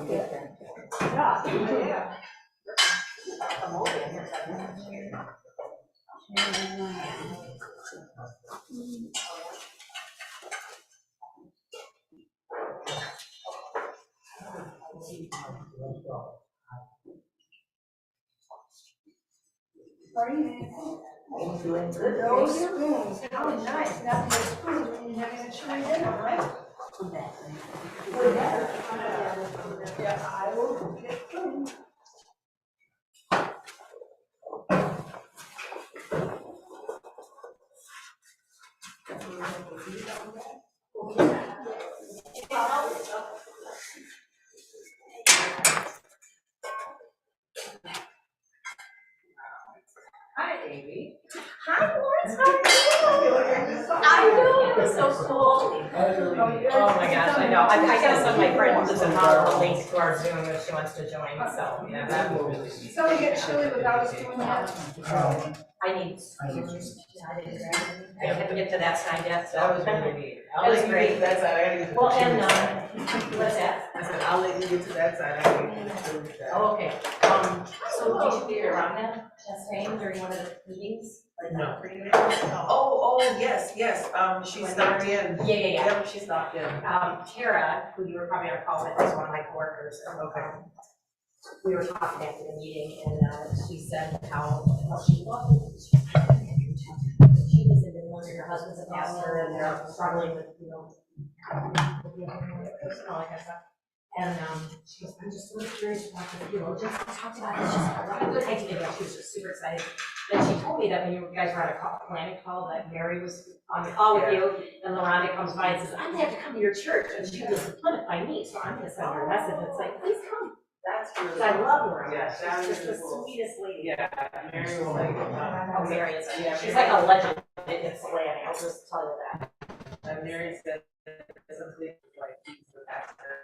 Yeah. Are you? Doing good. Those spoons, how nice, nothing but spoons when you're having a chili dinner, right? Yeah, I will get them. Hi, Amy. Hi, Lawrence, how are you? I know, it was so cool. Oh my gosh, I know. I gotta send my friend Liz and Holly a link to our Zoom if she wants to join, so, yeah, that would be really. So you get chili without us doing that? I need. I didn't get to that side yet, so. That was really neat. That was great. That side, I didn't. Well, and, what's that? I said, I'll let you get to that side, I didn't get to that. Oh, okay. So did you figure around that, Chastain, during one of the meetings? Like, No. for you? Oh, yes, she stopped in. Yeah. Yep, she stopped in. Tara, who you were probably on a call with, is one of my coworkers. We were talking after the meeting, and she said how she loved it. She was in Midland, her husband's a pastor, and they're struggling with, all that kind of stuff. And she goes, I'm just really curious about the just talked about it. It's just a good idea. She was just super excited. Then she told me that when you guys were on a planning call, that Mary was on the call with you, and LaRonda comes by and says, I'm gonna have to come to your church, and she lives in Plymouth by me, so I'm gonna send her a message. It's like, please come. That's really. I love her. Yeah, that She's was just the cool. sweetest lady. Yeah, Mary was like, Oh, Mary is, yeah, she's Mary- like a legend in Ypsilanti, I'll just tell you that. and Mary said something like, he's the pastor.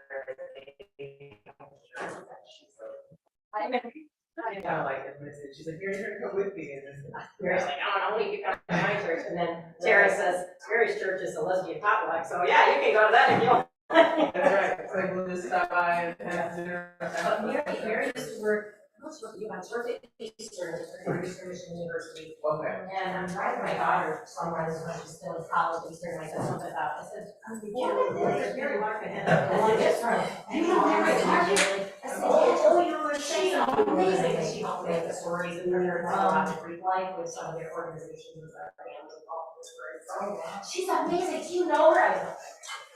I I kind of like this message. She's like, Mary's gonna come with me. And this Mary's like, I don't know, you can come to my church, and then Tara says, Mary's church is a lesbian potluck, so yeah, you can go to that if you want. That's right. It's like, we'll just stop by and have dinner. But Mary used to work, I was working on Circuit Eastern Mission University. Okay. And I'm driving my daughter somewhere, when she's still in college, Eastern, and I said something about, I said, there's Mary Larkin, and I guess from, you know Mary Larkin? I said, oh, you know, she's amazing, and she helped me with the stories and her about the Greek life with some of their organizations and stuff, and all this stories. She's amazing, do you know her?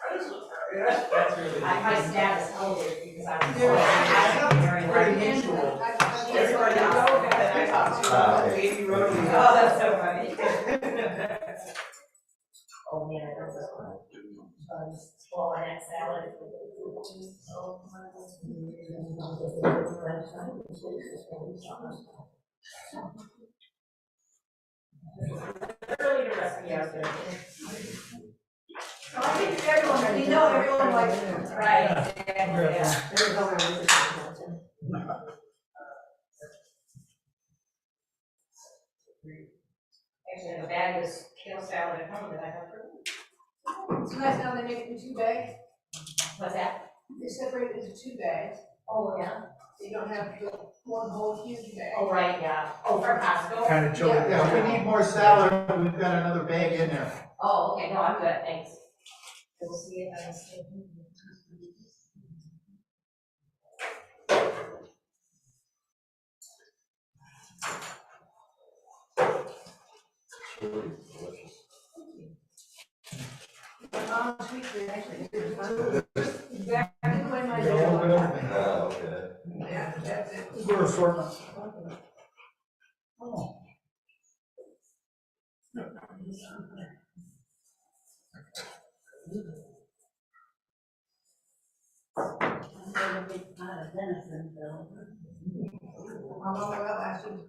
I was like, That's really. my status told her because I was. Pretty mutual. Everybody that I talked to, Amy wrote me. Oh, that's so funny. Oh, man, I remember one. Well, I had salad. Early the recipe out there. So I think everyone, you know, everyone likes it. Right. Yeah. Actually, the bag was kale salad at home that I have for. It's nice now they make it in 2 bags. What's that? They separate it into 2 bags. Oh, yeah. You don't have the one whole huge bag. Oh, right, yeah. Oh, from Costco? Kind of chili. Yeah, if we need more salad, we've got another bag in there. Oh, okay, no, I'm good, thanks. We'll see if I can stay. Sweet, actually. Exactly the way my Yeah, a little bit of dad. everything. Okay. Yeah, that's it. We're assortment. Oh. Well, actually.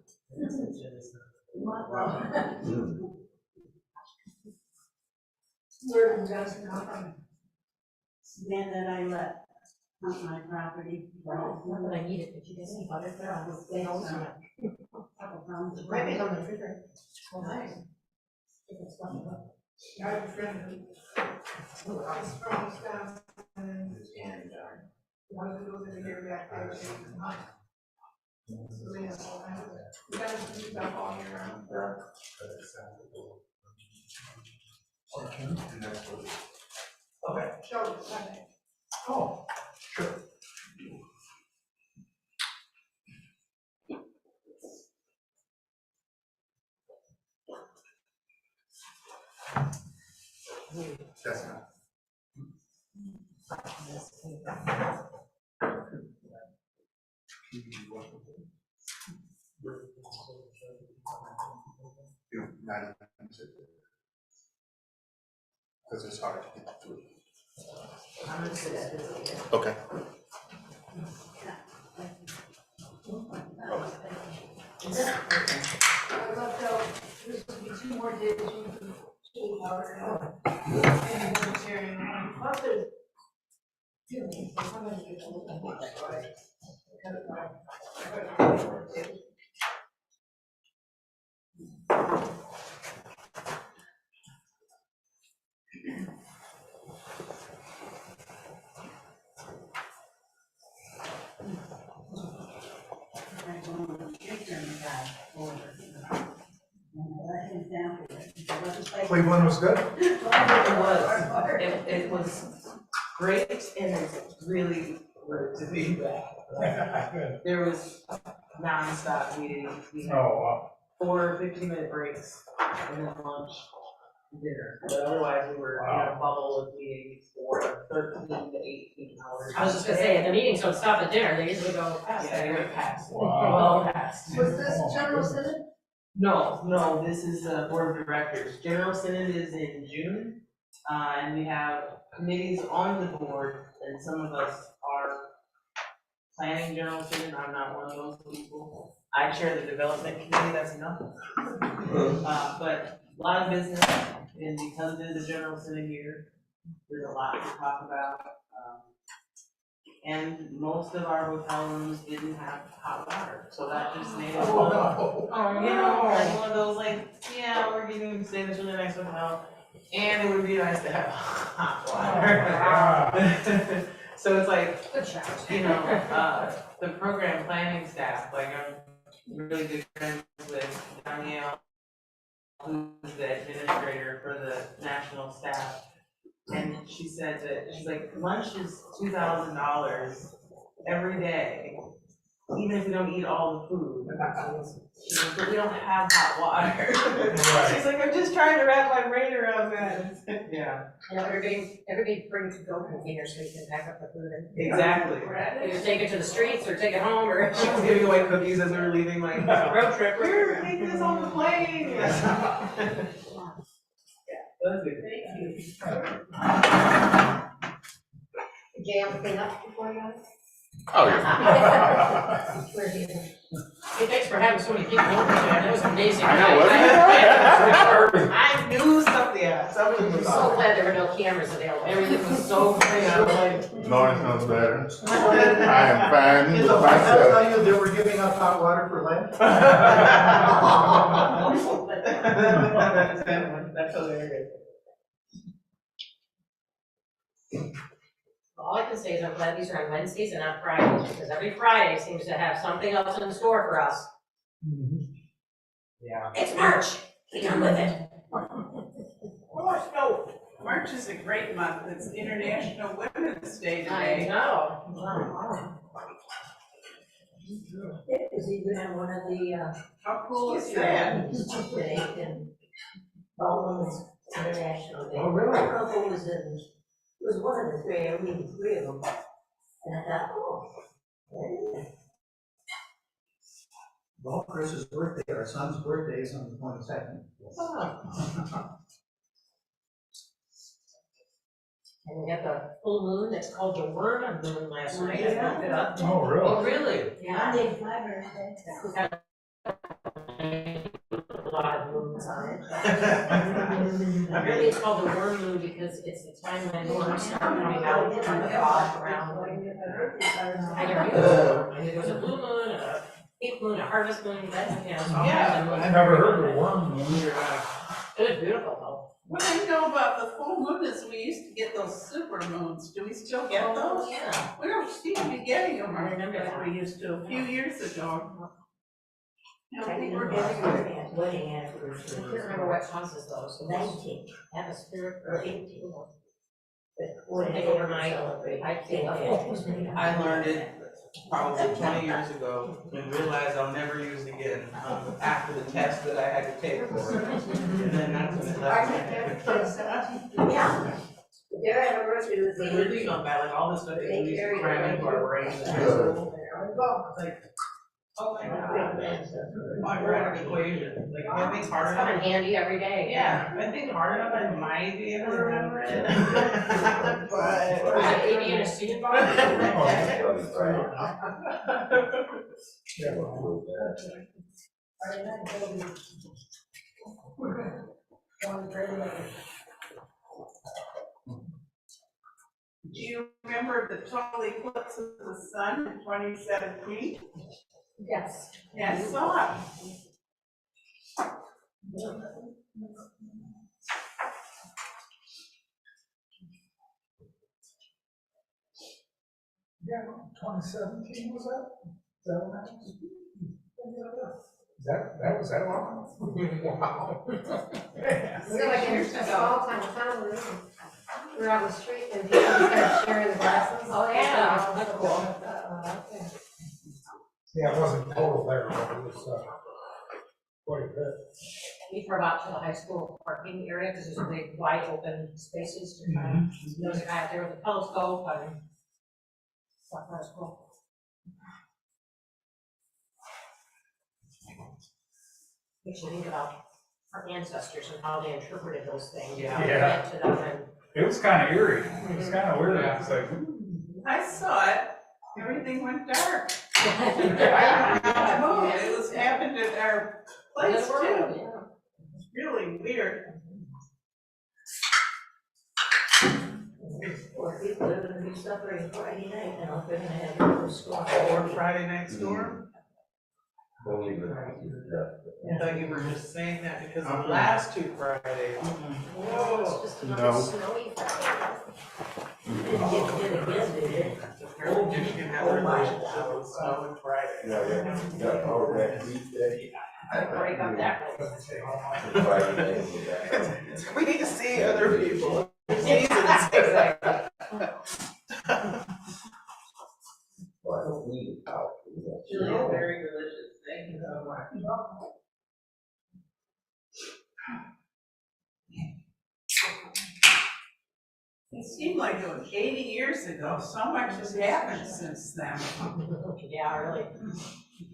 Where did Johnson come from? Man that I let on my property. Not that I need it, but you guys need butter there, they don't see it. Couple pounds of Right butter. behind the refrigerator. Oh, nice. It's funny, but- I have a friend who. He's from Wisconsin. And One of those in here back there, changes mine. So they have all kinds of, you guys can do that all year round. Okay. Show you, Sunday. Oh, sure. That's not. Because it's hard to get through. I'm gonna sit at this again. Okay. I left out, there's gonna be 2 more days, you can show water. And then sharing, plus there's. Somebody gets a little more, right? Cleveland was good? It was great, and it's really good to be back. Good. There was nonstop meetings, we had Oh, 4 15-minute breaks, and then lunch, and dinner. But otherwise, we were in a bubble of meetings for 13 to 18 hours. I was just gonna say, the meetings don't stop at dinner, they usually go past Yeah, they that. went past. Wow. Well past. Was this general synod? No, this is the board of directors. General Synod is in June, and we have committees on the board, and some of us are planning General Synod. I'm not one of those people. I chair the development committee, that's enough. But a lot of business, and because it is a General Synod year, there's a lot to talk about. And most of our hotel rooms didn't have hot water, so that just made it. Oh, no. You know, like one of those, like, yeah, we're getting to stay in this really nice hotel, and it would be nice to have hot water. So it's like, Good shout. you know, the program planning staff, like, I'm really good friends with Danielle, who's the administrator for the national staff. And she said that, she's like, lunch is $2,000 every day, even if we don't eat all the food. She's like, but we don't have hot water. She's like, I'm just trying to wrap my brain around that. Yeah. And everybody brings a go container so you can pack up the food and. Exactly. Either take it to the streets or take it home or. She was giving away cookies as we were leaving, like, Road trip. we're taking this on the plane. Yeah, that's good. Thank you. Did you have anything up before you guys? Oh, yeah. Where's he? Hey, thanks for having so many people over there, that was amazing. I know, wasn't it? I knew something, yeah, something I'm was so on. glad there were no cameras available. Everything was so clean, I was like. Lawrence knows better. I am fine Did with the I'll myself. tell you they were giving up hot water for lunch? That's hilarious. All I can say is I'm glad these are on Wednesdays and not Fridays, because every Friday seems to have something else in store for us. Yeah. It's March, get done with it. Oh, no, March is a great month, it's International Women's Day I today. know. It was even at one of the, How cool is that? today in Baldwin's International Day. Oh, really? I don't know if it was in, it was one of the 3, I mean, 3 of them. And I thought, oh. yeah. Well, Chris's birthday, our son's birthday is on the 22nd. And we had the full moon, it's called the Worm Moon last night, I looked it up. Oh, Oh, really? Yeah. Monday's my birthday. We had a lot of moons on it. Really, it's called the Worm Moon because it's the time when worms start coming out from the fog around. And you're and there was a blue moon, a pink moon, a harvest moon, that's, you know, so all kinds of moons. I've never heard of a worm moon. It was beautiful though. What I know about the full moon is we used to get those super moons. Do we still get those? Yeah. We don't seem to be getting them I remember like that. we used to a few years ago. I don't think we're getting them. Wedding I anniversary. can't remember what causes those. 19, Atmospheric or or 18. But Something when over they my- celebrate. I think of I learned it probably 20 years ago and realized I'll never use it again, after the test that I had to take for it. And then that's when it left my head. Yeah. Their anniversary was We the really don't bad, like all this stuff that we used to cram into our brains in high school. It's like, oh my god, quadratic equation, like, I think hard Come in enough. handy every day. Yeah, I think hard enough, I might be able to remember it. But. Was it maybe in a student bar? Do you remember the total eclipse of the sun in 2017? Yes. Yeah, I saw it. Yeah, 2017 was that? Is that when that was? That was that long? Wow. We were like in a small town, we were on the street and people started sharing the glasses. Oh, yeah, that's cool. Yeah, it wasn't total there, but it was, quite a bit. We drove out to the high school parking area, because there's big wide open spaces to try. There was a guy out there with a telescope and stuff, that was cool. Makes you think about our ancestors and how they interpreted those things. Yeah. How they Yeah. read to them and. It was kind of eerie. It was kind of weird. It's like, I saw it. Everything went dark. I don't know how to move. It was happened at our place too. Yeah. It's really weird. Or people are gonna be suffering Friday night now, if they're gonna have their school. Or Friday night storm. I thought you were just saying that because of the last two Fridays. Oh, it's just another No. snowy Friday. Didn't get hit again, did it? Apparently Michigan has a relationship with snow and Friday. Break up that road. We need to see other people. Exactly. Julie's very religious, thank you so much. It seemed like it was 80 years ago. So much has happened since then. Yeah, really.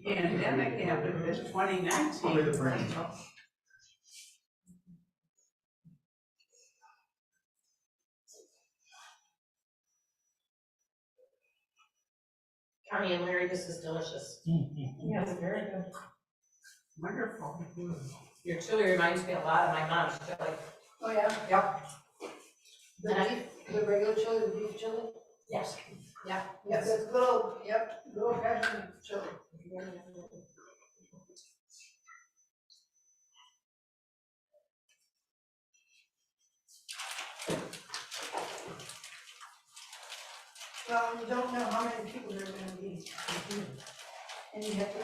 Pandemic happened in 2019. Connie and Larry, this is delicious. Yeah, it's very good. Wonderful. Your chili reminds me a lot of my mom's chili. Oh, yeah? Yep. The beef, the regular chili, the beef chili? Yes. Yeah. Yes, it's little, yep, little fashioned chili. Well, you don't know how many people there are gonna be. And you have to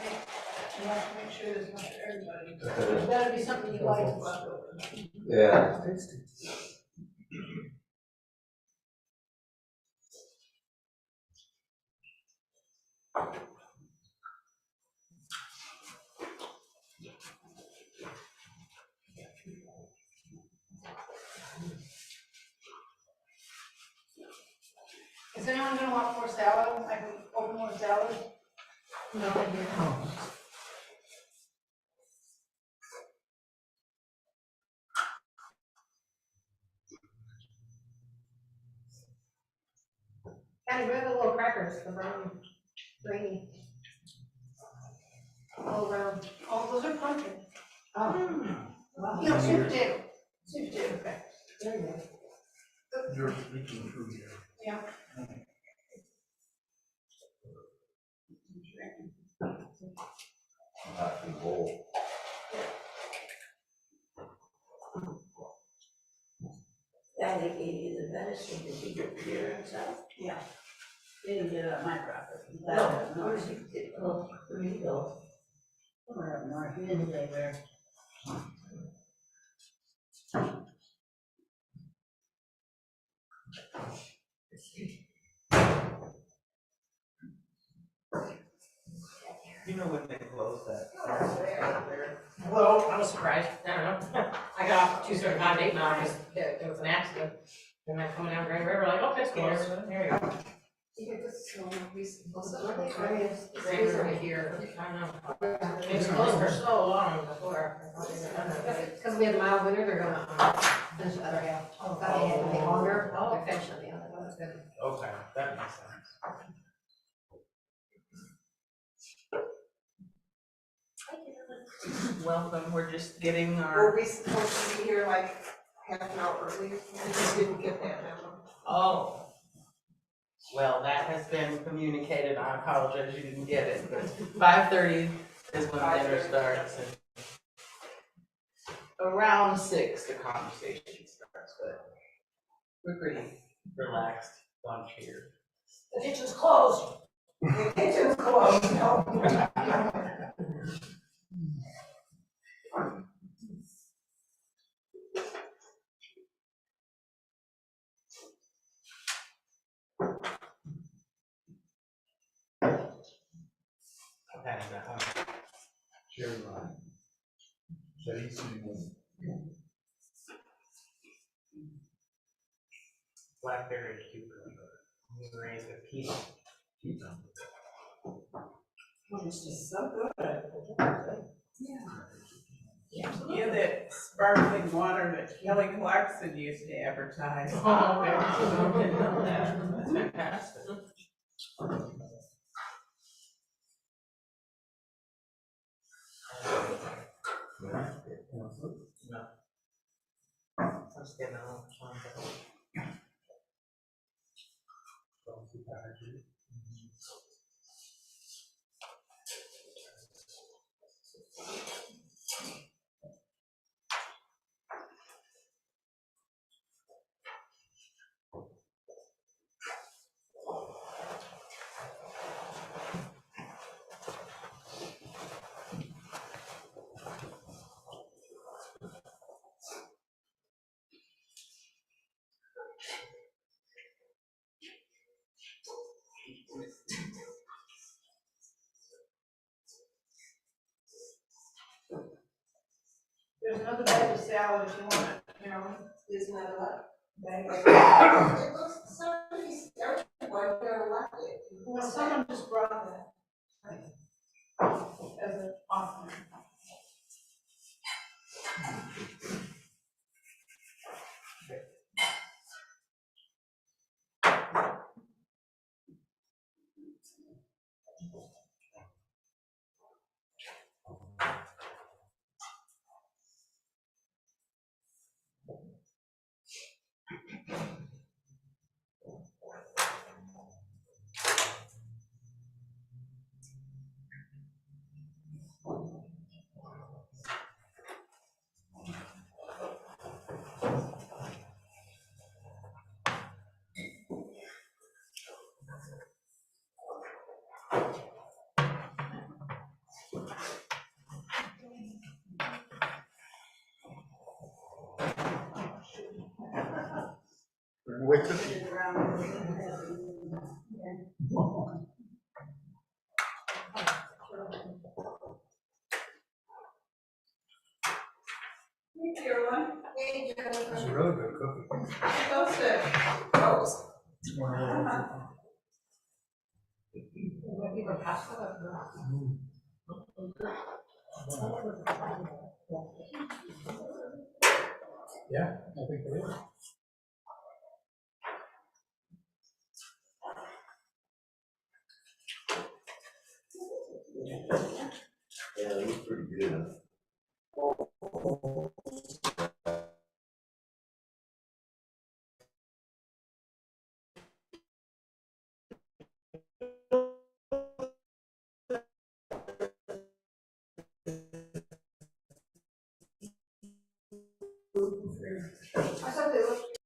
make sure there's enough for everybody. There's gotta be something you like about it. Yeah. Is anyone gonna want more salad? I can open more salad. No, Kind of bring the little crackers, the brown, grainy. All around. Oh, those are pumpkin. Wow. No, sweet potato. Sweet potato crackers. There you go. you're speaking through here. Yeah. this, did you get the year and stuff? Yeah. They didn't get it on my property. No, where's he, oh, where did he go? Somewhere up north, he didn't live there. You know when they close that? Well, I was surprised, I don't know. I got off 275 now, because there was an accident. And I'm coming down Grand River, like, oh, it's closed, there you go. Grand River here, I don't know. It was closed for so long before. Because we had mild winter, they're gonna, finish the other half. Oh, God, they had to make longer, they're finishing the other one, that's good. Okay, that makes sense. Welcome, we're just getting Were our, we supposed to be here like half an hour early? I just didn't get that memo. oh. Well, that has been communicated, I apologize you didn't get it, but 5:30 is when dinner starts and around 6 the conversation starts, but we're pretty relaxed bunch here. The kitchen's closed. The kitchen's closed, no. Okay, Sharon Ryan. Said he's seen one. Blackberry cucumber, we raised a peanut. It's just so good. Yeah, that sparkling water that Kelly Clarkson used to advertise. Oh, okay, I didn't know that, that's fantastic. No. Let's get another one. There's another bag of salad if you want it, Carolyn. There's another one. Bag of- It looks, somebody's, everyone there left it. Well, someone just brought that. As an offering. Wait till Hey, Caroline. Hey, It's Jennifer. a really good cookie. Toast it. Toast. Yeah, I think it is. Yeah, it was pretty good. I thought they looked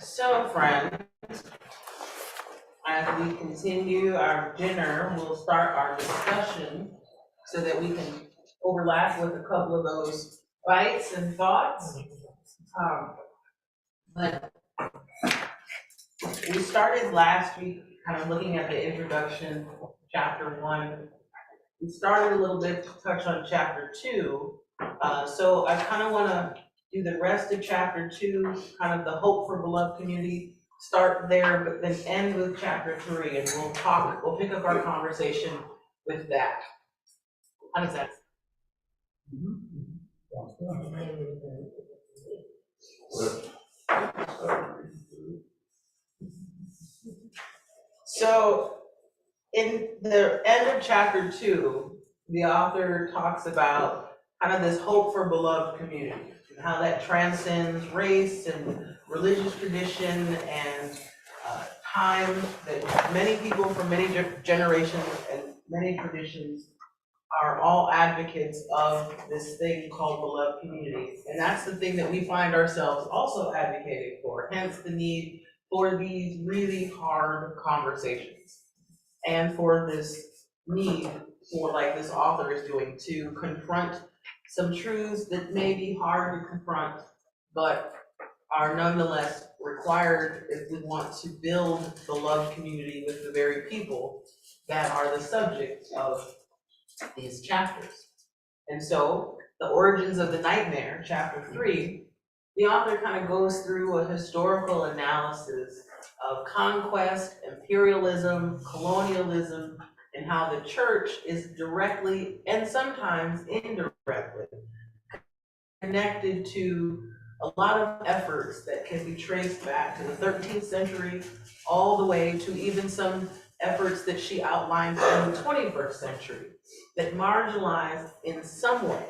So, friends, as we continue our dinner, we'll start our discussion so that we can overlap with a couple of those bites and thoughts. But we started last week kind of looking at the introduction, chapter 1. We started a little bit to touch on chapter 2. So I kind of want to do the rest of chapter 2, kind of the hope for beloved community, start there, but then end with chapter 3, and we'll pick up our conversation with that. How does that? So in the end of chapter 2, the author talks about kind of this hope for beloved community and how that transcends race and religious tradition and time, that many people from many generations and many traditions are all advocates of this thing called beloved community. And that's the thing that we find ourselves also advocating for, hence the need for these really hard conversations. And for this need for, like this author is doing, to confront some truths that may be hard to confront, but are nonetheless required if we want to build the love community with the very people that are the subject of these chapters. And so the origins of the nightmare, chapter 3, the author kind of goes through a historical analysis of conquest, imperialism, colonialism, and how the church is directly and sometimes indirectly connected to a lot of efforts that can be traced back to the 13th century, all the way to even some efforts that she outlined in the 21st century that marginalized in some way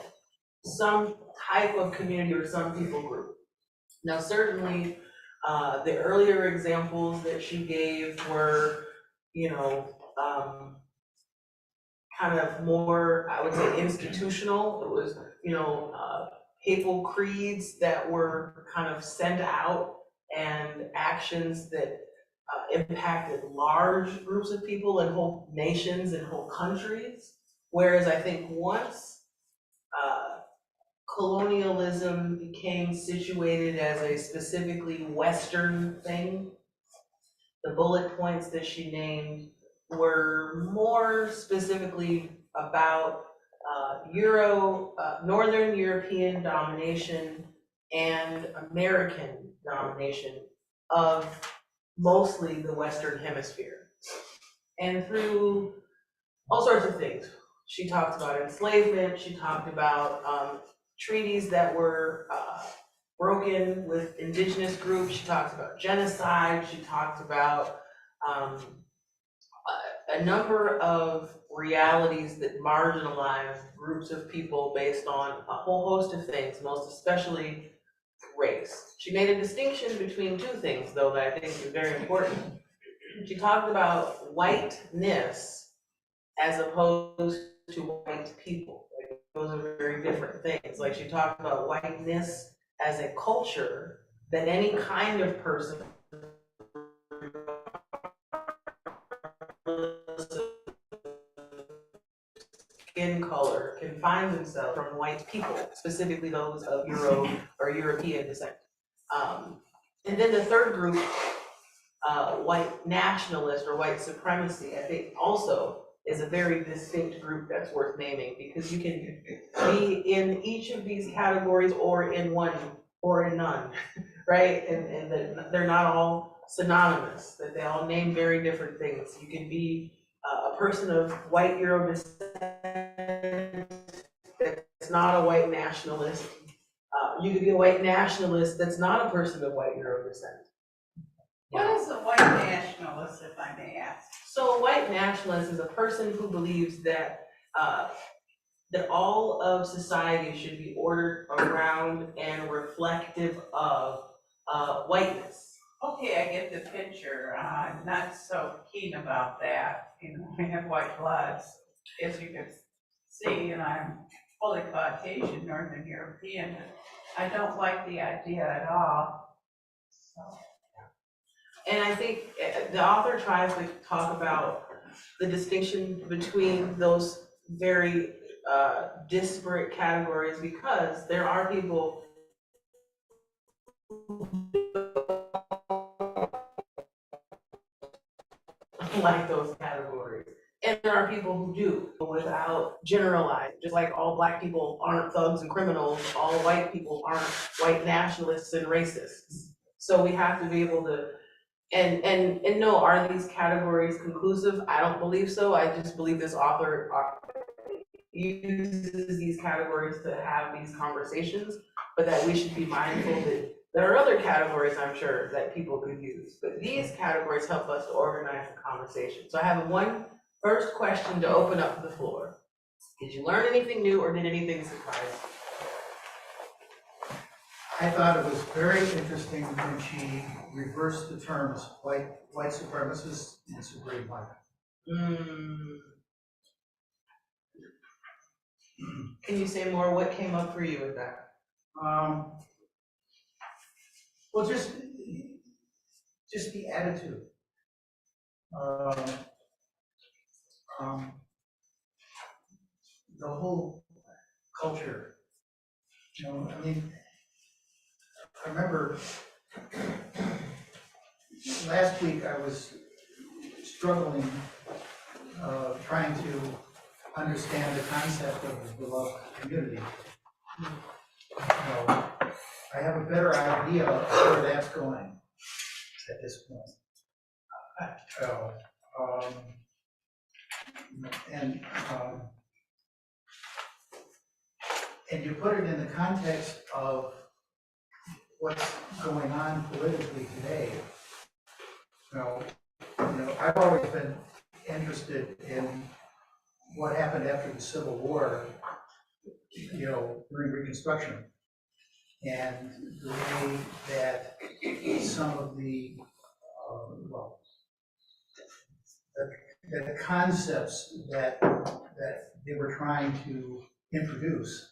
some type of community or some people group. Now, certainly, the earlier examples that she gave were, kind of more, I would say, institutional. It was, papal creeds that were kind of sent out and actions that impacted large groups of people and whole nations and whole countries. Whereas I think once colonialism became situated as a specifically Western thing, the bullet points that she named were more specifically about Northern European domination and American domination of mostly the Western Hemisphere. And through all sorts of things. She talked about enslavement, she talked about treaties that were broken with indigenous groups, she talked about genocide, she talked about a number of realities that marginalize groups of people based on a whole host of things, most especially race. She made a distinction between two things, though, that I think is very important. She talked about whiteness as opposed to white people. Like, those are very different things. Like, she talked about whiteness as a culture that any kind of person skin color can find themselves from white people, specifically those of Euro or European descent. And then the third group, white nationalist or white supremacy, I think also is a very distinct group that's worth naming, because you can be in each of these categories or in one or in none, right? And they're not all synonymous, that they all name very different things. You can be a person of white Euro descent that's not a white nationalist. You could be a white nationalist that's not a person of white Euro descent. What is a white nationalist, if I may ask? So a white nationalist is a person who believes that that all of society should be ordered around and reflective of whiteness. Okay, I get the picture, I'm not so keen about that, you know, I have white bloods, as you can see, and I'm fully Caucasian, Northern European, I don't like the idea at all, so. And I think the author tries to talk about the distinction between those very disparate categories, because there are people like those categories. And there are people who do, without generalizing. Just like all Black people aren't thugs and criminals, all white people aren't white nationalists and racists. So we have to be able to, and no, are these categories conclusive? I don't believe so. I just believe this author uses these categories to have these conversations, but that we should be mindful that there are other categories, I'm sure, that people could use, but these categories help us to organize the conversation. So I have one first question to open up the floor. Did you learn anything new, or did anything surprise you? I thought it was very interesting when she reversed the terms white supremacists and supreme white. Can you say more? What came up for you with that? Well, just the attitude. The whole culture. You know, I mean, I remember last week I was struggling, trying to understand the concept of the beloved community. You know, I have a better idea of where that's going at this point. And you put it in the context of what's going on politically today. You know, I've always been interested in what happened after the Civil War, you know, during Reconstruction, and the way that some of the the concepts that they were trying to introduce,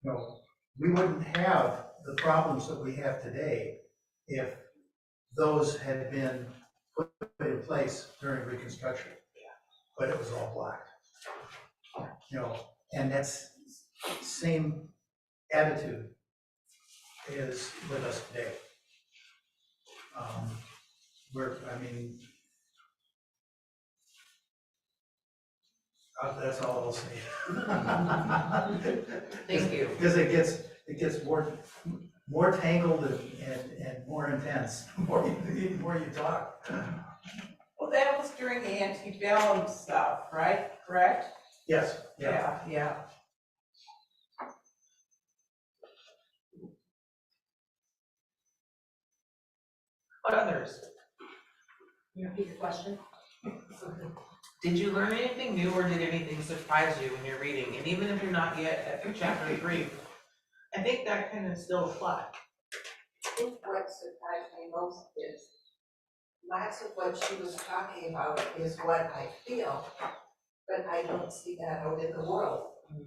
you know, we wouldn't have the problems that we have today if those had been put in place during Reconstruction. But it was all blocked. You know, and that's same attitude is with us today. That's all I'll say. Thank you. Because it gets more tangled and more intense, the more you talk. Well, that was during the antebellum stuff, right, correct? Yes, yeah. Yeah. What others? Can you repeat the question? Did you learn anything new, or did anything surprise you when you're reading? And even if you're not yet at chapter 3, I think that can still apply. I think what surprised me most is lots of what she was talking about is what I feel, but I don't see that out in the world. And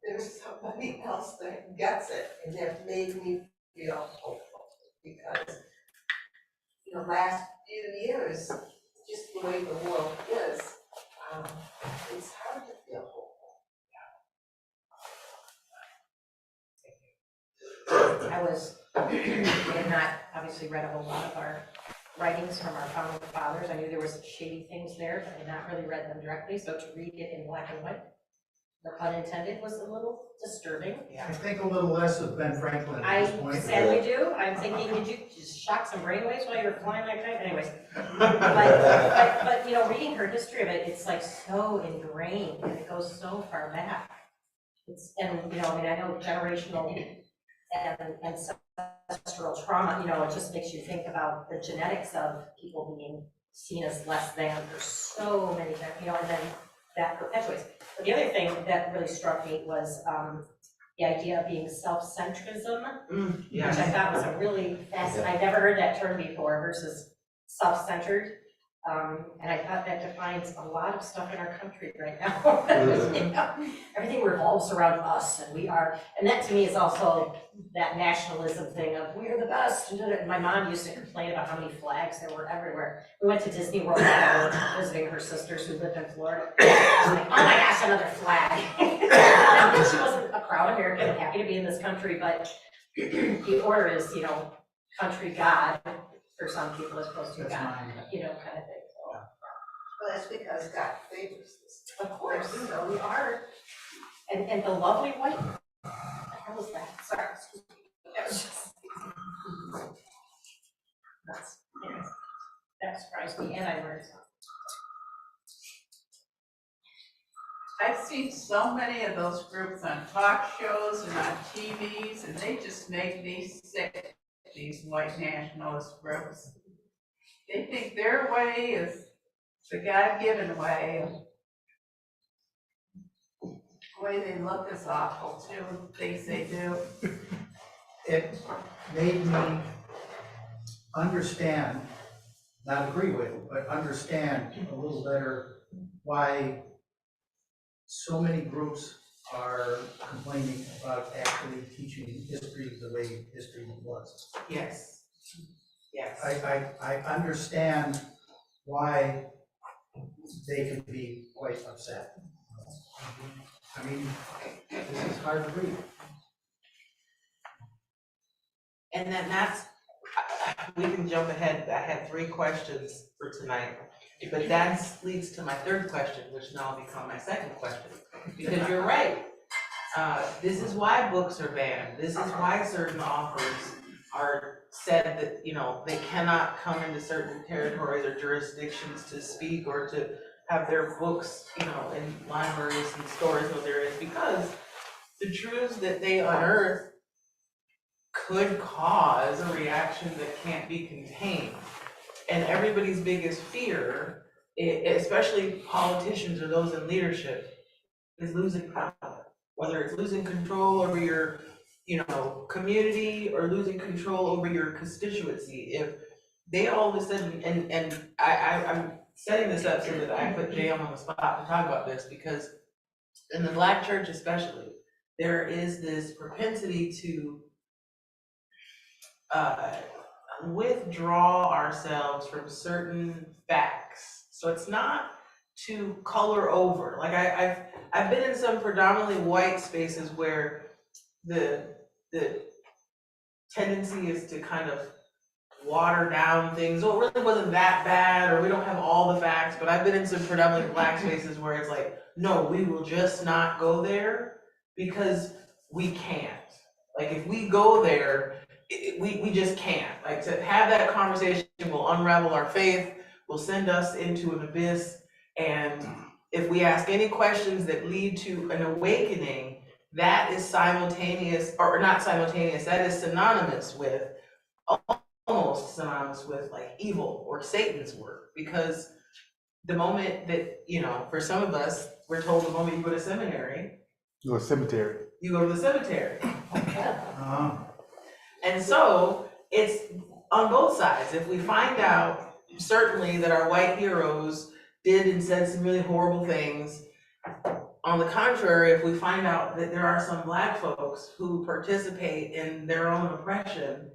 there's somebody else that gets it, and that made me feel hopeful, because you know, last few years, just the way the world is, it's hard to feel hopeful. I had not obviously read a whole lot of our writings from our founding fathers. I knew there was shady things there, but I had not really read them directly, so to read it in black and white, the pun intended, was a little disturbing. I think a little less of Ben Franklin at I this point. sadly do. I'm thinking, did you just shock some brainwaves while you were flying that kite? Anyways. But, you know, reading her history of it, it's like so ingrained and it goes so far back. And, you know, I mean, I know generational and ancestral trauma, you know, it just makes you think about the genetics of people being seen as less than for so many times, you know, and then that perpetuates. But the other thing that really struck me was, the idea of being self-centrism, which I thought was a really fascinating, I'd never heard that term before, versus self-centered. And I thought that defines a lot of stuff in our country right now. You know, everything revolves around us, and we are, and that to me is also that nationalism thing of we're the best. And my mom used to complain about how many flags there were everywhere. We went to Disney World visiting her sisters who lived in Florida. She was like, oh my gosh, another flag. Not that she wasn't a proud American and happy to be in this country, but the order is, you know, country God for some people as opposed to That's God, mine. you know, kind of thing. So, Well, that's because God favors us. of course, you know, we are, and the lovely white, what the hell is that? Sorry, excuse me. That was just. That's, anyways, that surprised me, and I learned something. I've seen so many of those groups on talk shows and on TVs, and they just make me sick, these white nationalist groups. They think their way is the God-given way. The way they look is awful too, things they do. It made me understand, not agree with, but understand a little better why so many groups are complaining about actually teaching history the way history was. Yes. Yes. I understand why they can be quite upset. I mean, this is hard to read. And then that's, we can jump ahead, I had 3 questions for tonight, but that leads to my 3rd question, which now will become my 2nd question. Because you're right, this is why books are banned, this is why certain authors are said that, you know, they cannot come into certain territories or jurisdictions to speak or to have their books, you know, in libraries and stores or there is, because the truths that they unearth could cause a reaction that can't be contained. And everybody's biggest fear, especially politicians or those in leadership, is losing power. Whether it's losing control over your, you know, community or losing control over your constituency. If they all of a sudden, and I'm setting this up so that I put JM on the spot to talk about this, because in the Black church especially, there is this propensity to withdraw ourselves from certain facts. So it's not to color over. Like I've been in some predominantly white spaces where the tendency is to kind of water down things. Oh, it really wasn't that bad, or we don't have all the facts. But I've been in some predominantly Black spaces where it's like, no, we will just not go there because we can't. Like if we go there, we just can't. Like to have that conversation will unravel our faith, will send us into an abyss. And if we ask any questions that lead to an awakening, that is simultaneous, or not simultaneous, that is synonymous with, almost synonymous with like evil or Satan's work. Because the moment that, you know, for some of us, we're told the moment you go to seminary, You go to cemetery. you go to the cemetery. Uh-huh. And so it's on both sides. If we find out certainly that our white heroes did and said some really horrible things, on the contrary, if we find out that there are some Black folks who participate in their own oppression,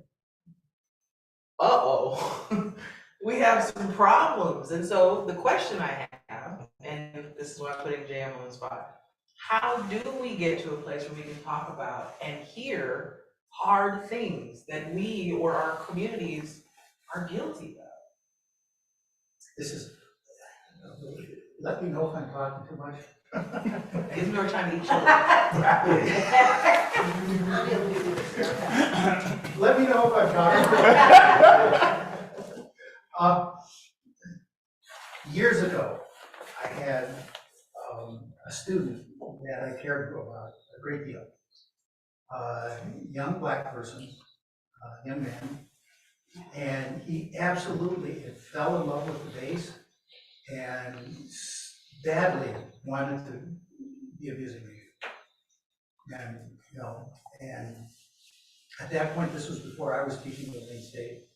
we have some problems. And so the question I have, and this is why I'm putting JM on the spot, how do we get to a place where we can talk about and hear hard things that we or our communities are guilty of? This is, let me know if I'm talking too much. Gives me more time to eat chili. Let me know if I'm talking. Years ago, I had a student that I cared about a great deal. Young Black person, young man, and he absolutely fell in love with the bass and badly wanted to be abusing the youth. And, you know, and at that point, this was before I was teaching at Wayne State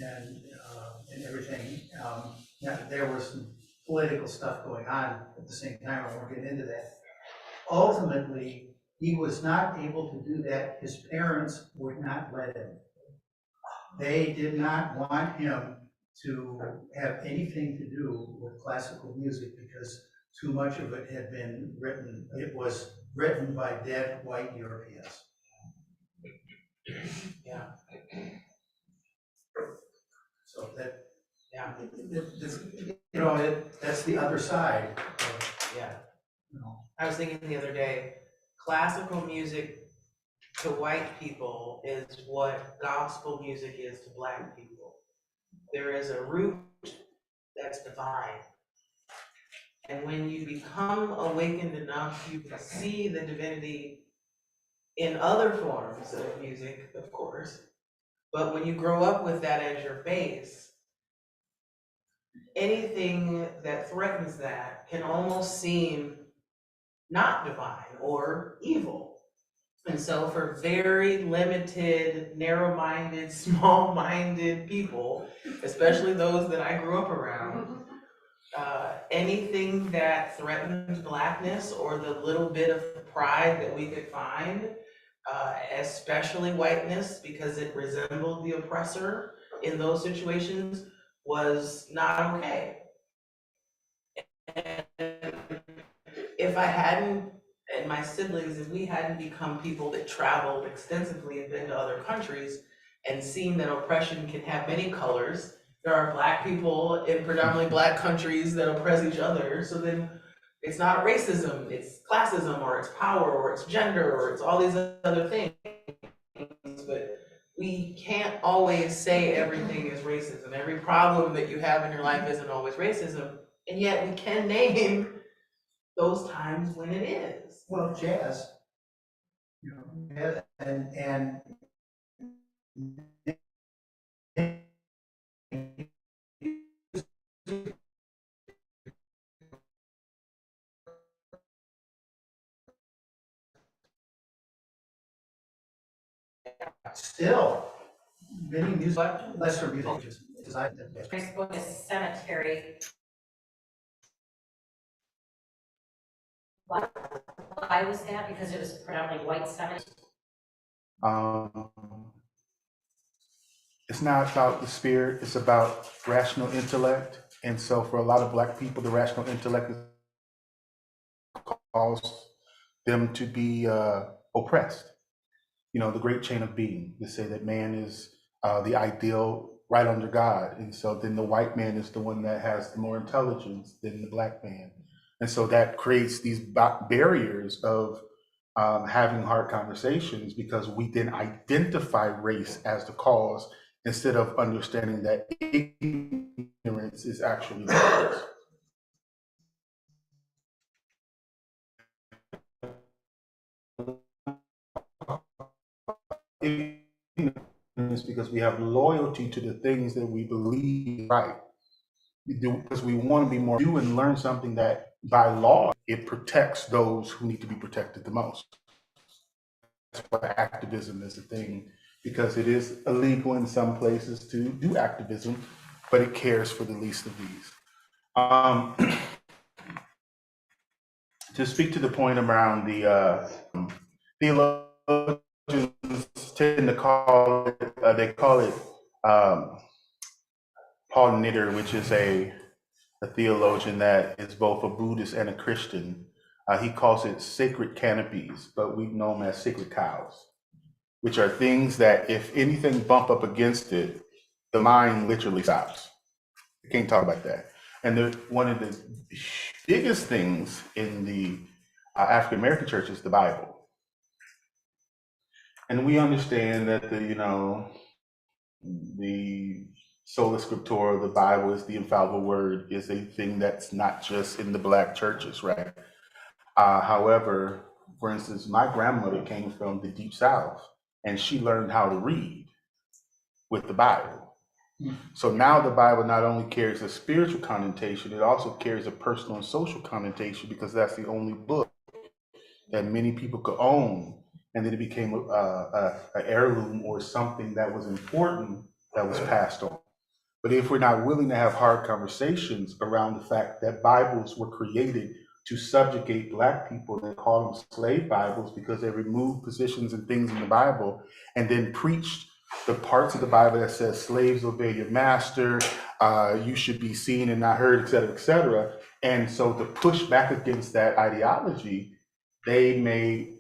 and everything. Now, there was some political stuff going on at the same time, I won't get into that. Ultimately, he was not able to do that. His parents would not let him. They did not want him to have anything to do with classical music because too much of it had been written. It was written by dead white Europeans. Yeah. So that, Yeah. you know, that's the other side of, Yeah. you know. I was thinking the other day, classical music to white people is what gospel music is to Black people. There is a root that's divine. And when you become awakened enough, you can see the divinity in other forms of music, of course. But when you grow up with that as your base, anything that threatens that can almost seem not divine or evil. And so for very limited, narrow-minded, small-minded people, especially those that I grew up around, anything that threatened Blackness or the little bit of pride that we could find, especially whiteness, because it resembled the oppressor in those situations, was not okay. And if I hadn't, and my siblings, if we hadn't become people that traveled extensively and been to other countries and seen that oppression can have many colors, there are Black people in predominantly Black countries that oppress each other, so then it's not racism, it's classism, or it's power, or it's gender, or it's all these other things. But we can't always say everything is racism. Every problem that you have in your life isn't always racism, and yet we can name those times when it is. Well, jazz, you know, and still, many music, lesser music is designed that way. I used to go to the cemetery. Why was that? Because it was predominantly white cemetery. It's not about the spirit, it's about rational intellect. And so for a lot of Black people, the rational intellect calls them to be oppressed. You know, the great chain of being, to say that man is the ideal right under God. And so then the white man is the one that has the more intelligence than the Black man. And so that creates these barriers of having hard conversations, because we then identify race as the cause instead of understanding that ignorance is actually the cause. Ignorance because we have loyalty to the things that we believe right. We do because we want to be more do and learn something that by law it protects those who need to be protected the most. That's why activism is a thing, because it is illegal in some places to do activism, but it cares for the least of these. To speak to the point around the theologians tend to call it, they call it Paul Knitter, which is a theologian that is both a Buddhist and a Christian. He calls it sacred canopies, but we know them as sacred cows, which are things that if anything bump up against it, the mind literally stops. You can't talk about that. And one of the biggest things in the African American church is the Bible. And we understand that the sola scriptura, the Bible is the infallible word, is a thing that's not just in the Black churches, right? However, for instance, my grandmother came from the Deep South, and she learned how to read with the Bible. So now the Bible not only carries a spiritual connotation, it also carries a personal and social connotation because that's the only book that many people could own. And then it became a heirloom or something that was important that was passed on. But if we're not willing to have hard conversations around the fact that Bibles were created to subjugate Black people, they call them slave Bibles because they removed positions and things in the Bible and then preached the parts of the Bible that says slaves obey your master, you should be seen and not heard, et cetera, et cetera. And so to push back against that ideology, they made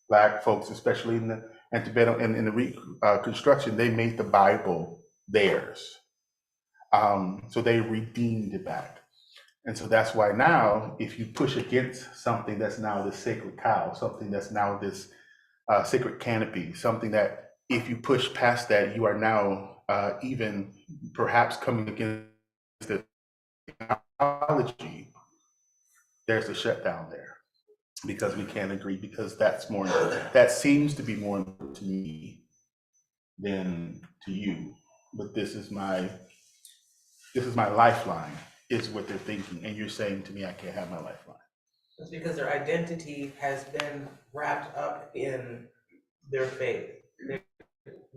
Black folks, especially in the antebellum and in the Reconstruction, they made the Bible theirs. So they redeemed it back. And so that's why now, if you push against something that's now this sacred cow, something that's now this sacred canopy, something that if you push past that, you are now even perhaps coming against the technology, there's a shutdown there because we can't agree, because that's more, that seems to be more important to me than to you. But this is my lifeline, is what they're thinking. And you're saying to me, I can't have my lifeline. It's because their identity has been wrapped up in their faith.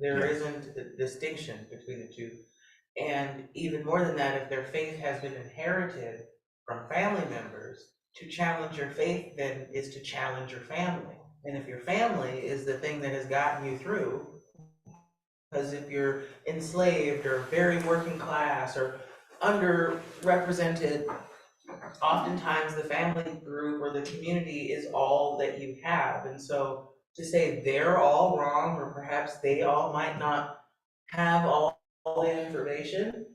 There isn't a distinction between the two. And even more than that, if their faith has been inherited from family members, to challenge your faith then is to challenge your family. And if your family is the thing that has gotten you through, because if you're enslaved or very working class or underrepresented, oftentimes the family group or the community is all that you have. And so to say they're all wrong, or perhaps they all might not have all the information.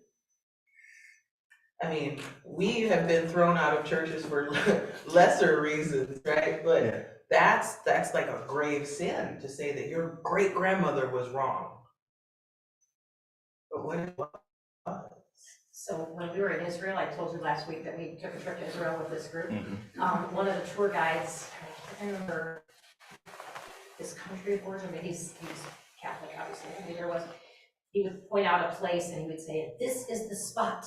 I mean, we have been thrown out of churches for lesser reasons, right? But that's like a grave sin to say that your great grandmother was wrong. But what it was. So when we were in Israel, I told you last week that we took a trip to Israel with this group. One of the tour guides, I can't remember his country of origin, but he's Catholic, obviously, maybe there was. He would point out a place and he would say, this is the spot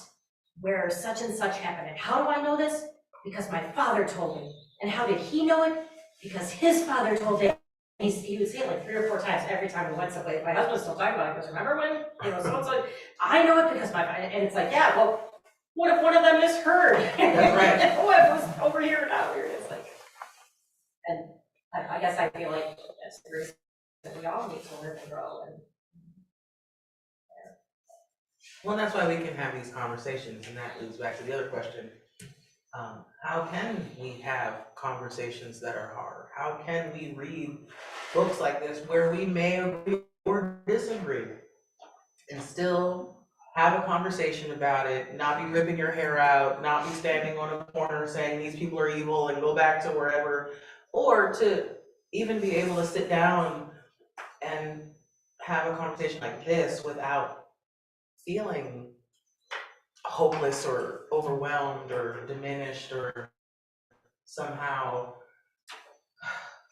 where such and such happened. And how do I know this? Because my father told me. And how did he know it? Because his father told him. He would say it like 3 or 4 times every time we went someplace. My husband's still talking about it. He goes, remember when, so-and-so, I know it because my, and it's like, yeah, well, what if one of them misheard? That's right. What if it was over here and out here? It's like, and I guess I feel like that's the reason that we all need to live and grow. And well, that's why we can have these conversations, and that leads back to the other question. How can we have conversations that are hard? How can we read books like this where we may agree or disagree and still have a conversation about it, not be ripping your hair out, not be standing on a corner saying these people are evil and go back to wherever, or to even be able to sit down and have a conversation like this without feeling hopeless or overwhelmed or diminished or somehow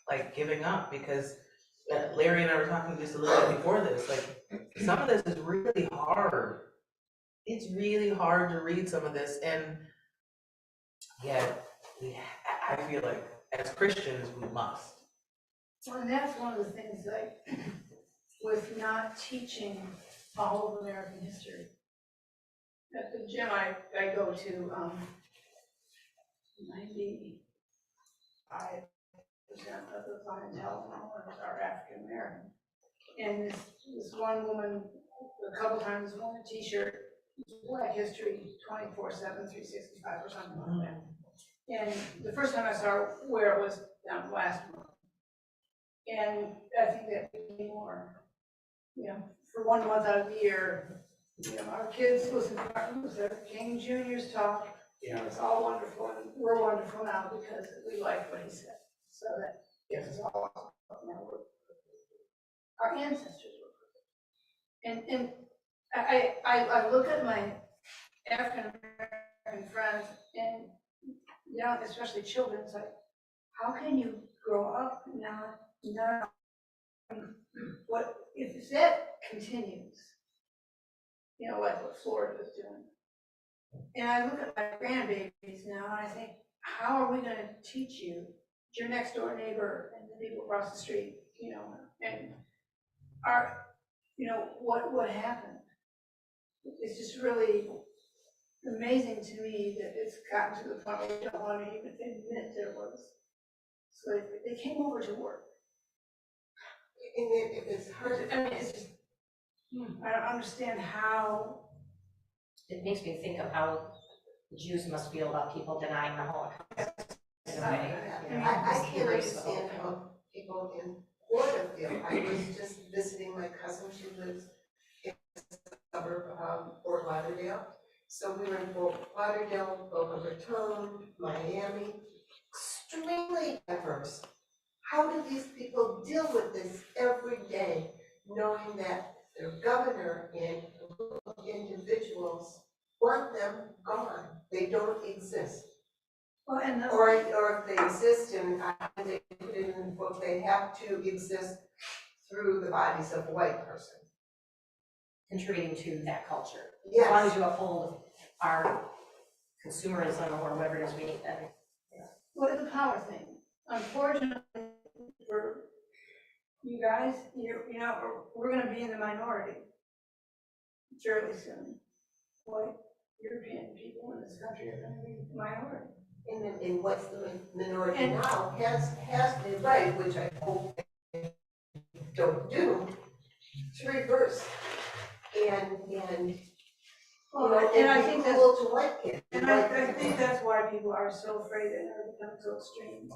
like giving up, because Larry and I were talking just a little bit before this, like some of this is really hard. It's really hard to read some of this, and yet I feel like as Christians we must. Well, and that's one of the things like with not teaching all of American history. At the gym I go to, 95% of the clientele are African American. And this one woman, a couple times wore a t-shirt, Black History 24/7, 365 or something like that. And the first time I saw her wear it was last month. And I think that became more, for 1 month out of the year, our kids listen to Martin Luther King Jr.'s talk. It's all wonderful, and we're wonderful now because we like what he said. So that gives us all our ancestors were perfect. And I look at my African American friends, and especially children, it's like, how can you grow up not what if that continues? you know, like what Florida is doing. And I look at my grandbabies now and I think, how are we gonna teach you, your next door neighbor and the people across the street, you know, and you know, what happened? It's just really amazing to me that it's gotten to the point where we don't want to even admit there was. So they came over to work. And it's hard, I mean, it's just, I don't understand how. It makes me think of how the Jews must feel about people denying the Holocaust. In a way, you know, I just can't erase the whole understand thing. how people in Florida feel. I was just visiting my cousin, she lives in the suburb of Fort Lauderdale. So we were in Fort Lauderdale, Boca Raton, Miami, extremely diverse. How do these people deal with this every day, knowing that their governor and individuals want them gone? They don't exist. Well, and Or if they exist, and I think they put it in the book, they have to exist through the bodies of a white person. Contributing to that culture. As long as Yes, you uphold our consumerism or whatever it is we need, then. well, it's a power thing. Unfortunately for you guys, you know, we're gonna be in the minority fairly soon. White European people in this country are gonna be the minority. and what's the minority And- now has the right, which I hope they don't do, to reverse. And Well, and I think that's, equal to white kids. and I think that's why people are so afraid and are becoming so extreme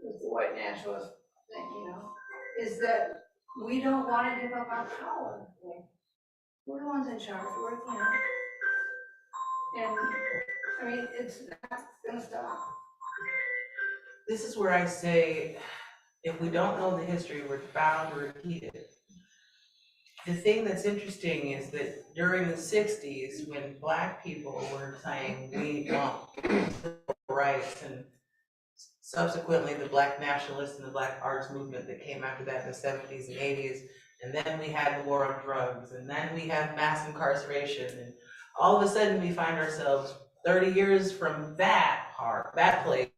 with the white nationalist thing, you know, is that we don't wanna give up our power. We're the ones in charge, we're, you know. And, I mean, it's not gonna stop. This is where I say, if we don't know the history, we're bound to repeat it. The thing that's interesting is that during the 60s, when Black people were saying, we want civil rights, and subsequently the Black nationalists and the Black arts movement that came after that in the 70s and 80s, and then we had the war on drugs, and then we had mass incarceration, and all of a sudden we find ourselves 30 years from that place,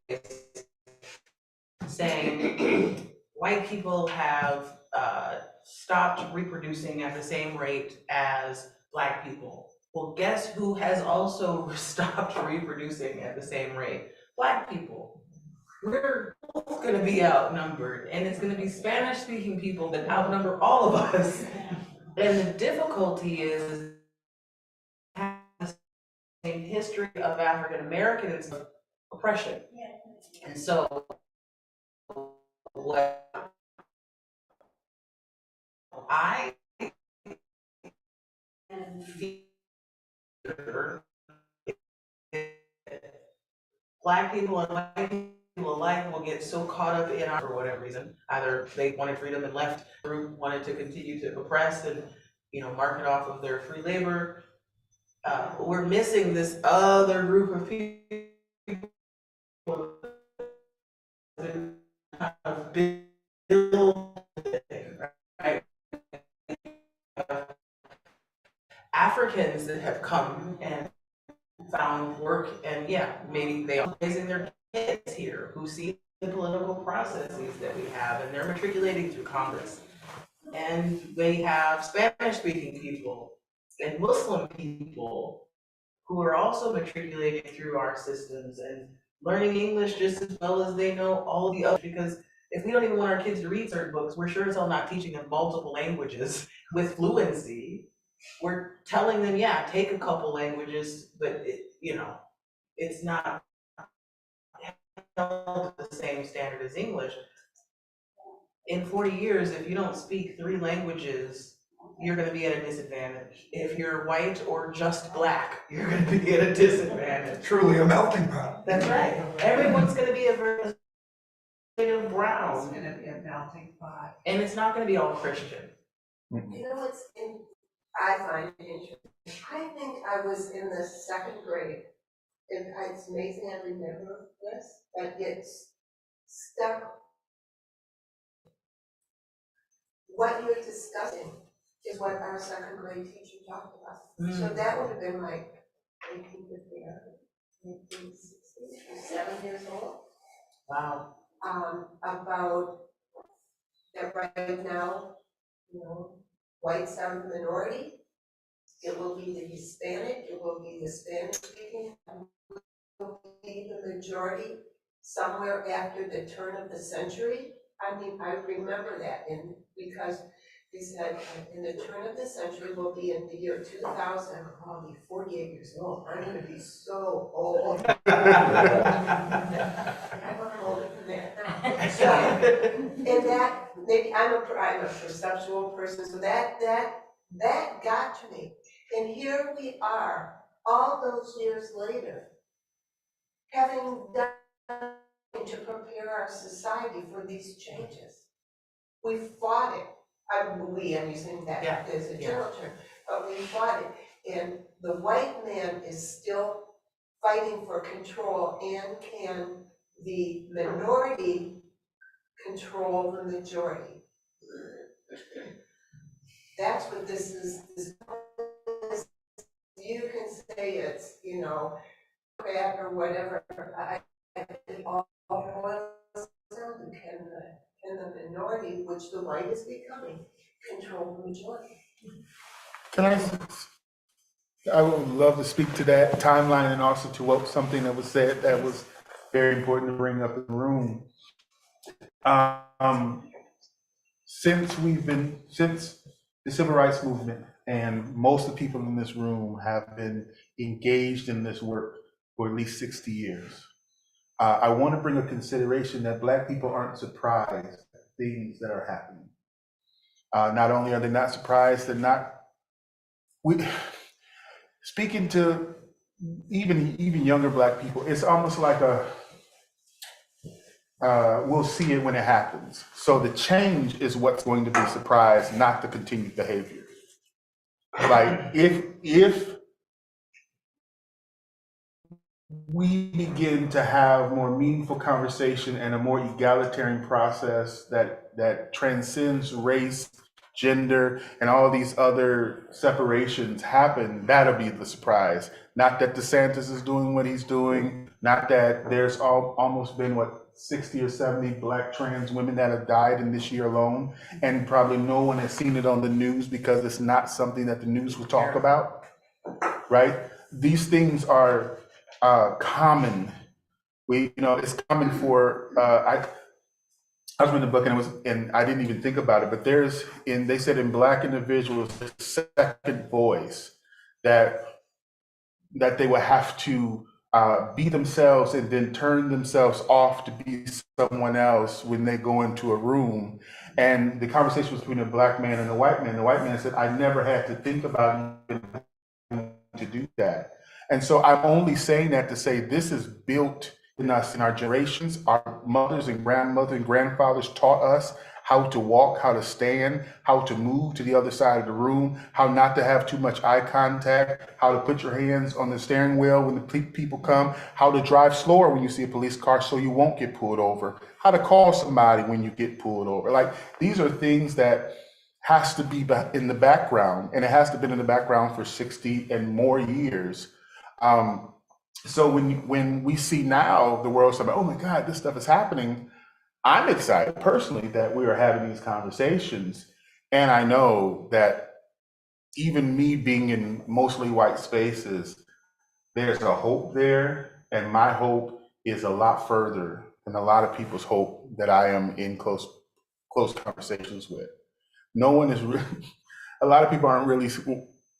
saying white people have stopped reproducing at the same rate as Black people. Well, guess who has also stopped reproducing at the same rate? Black people. We're both gonna be outnumbered, and it's gonna be Spanish-speaking people that outnumber all of us. And the difficulty is the same history of African Americans oppression. And so what I fear, Black people and white people alike will get so caught up in our, for whatever reason, either they wanted freedom and left, group wanted to continue to oppress and, you know, market off of their free labor. We're missing this other group of people that kind of build, right? Africans that have come and found work, and yeah, maybe they are raising their kids here who see the political processes that we have, and they're matriculating through Congress. And we have Spanish-speaking people and Muslim people who are also matriculating through our systems and learning English just as well as they know all the others, because if we don't even want our kids to read certain books, we're sure as hell not teaching them multiple languages with fluency. We're telling them, yeah, take a couple languages, but you know, it's not held to the same standard as English. In 40 years, if you don't speak 3 languages, you're gonna be at a disadvantage. If you're white or just Black, you're gonna be at a disadvantage. Truly a melting pot. That's right. Everyone's gonna be a version of It's brown, gonna be a melting pot. and it's not gonna be all Christian. You know what's I find it interesting. I think I was in the 2nd grade, and it's amazing I remember this, but it's stuck. What you're discussing is what our second grade teacher talked about. So that would have been like 7 years old. Wow. About that right now, whites are the minority. It will be the Hispanic, it will be the Spanish speaking, it will be the majority somewhere after the turn of the century. I mean, I remember that, and because they said in the turn of the century will be in the year 2000, I'll be 48 years old. I'm gonna be so old. I'm older than that now. So, and that, maybe I'm a perceptual person, so that got to me. And here we are, all those years later, having done to prepare our society for these changes. We fought it. I'm using that Yeah, as a general term, but we fought it. And the white man is still fighting for control, and can the minority control the majority? That's what this is. You can say it's, crap or whatever. It all boils down to can the minority, which the white is becoming, control the majority? Can I would love to speak to that timeline and also to what something that was said that was very important to bring up in the room. Since the civil rights movement, and most of the people in this room have been engaged in this work for at least 60 years. I want to bring a consideration that Black people aren't surprised at things that are happening. Not only are they not surprised, speaking to even younger Black people, it's almost like we'll see it when it happens. So the change is what's going to be surprised, not the continued behavior. Like if we begin to have more meaningful conversation and a more egalitarian process that transcends race, gender, and all these other separations happen, that'll be the surprise. Not that DeSantis is doing what he's doing, not that there's almost been, 60 or 70 Black trans women that have died in this year alone, and probably no one has seen it on the news because it's not something that the news will talk about, right? These things are common. It's common for, I was reading the book and I didn't even think about it, but they said in Black individuals, the second voice that they will have to be themselves and then turn themselves off to be someone else when they go into a room. And the conversation was between a Black man and a white man. The white man said, I never had to think about to do that. And so I'm only saying that to say this is built in us, in our generations. Our mothers and grandmothers and grandfathers taught us how to walk, how to stand, how to move to the other side of the room, how not to have too much eye contact, how to put your hands on the steering wheel when the people come, how to drive slower when you see a police car so you won't get pulled over, how to call somebody when you get pulled over. Like, these are things that has to be in the background, and it has to be in the background for 60 and more years. So when we see now the world saying, oh my God, this stuff is happening, I'm excited personally that we are having these conversations. And I know that even me being in mostly white spaces, there's a hope there. And my hope is a lot further than a lot of people's hope that I am in close conversations with. No one is really, a lot of people aren't really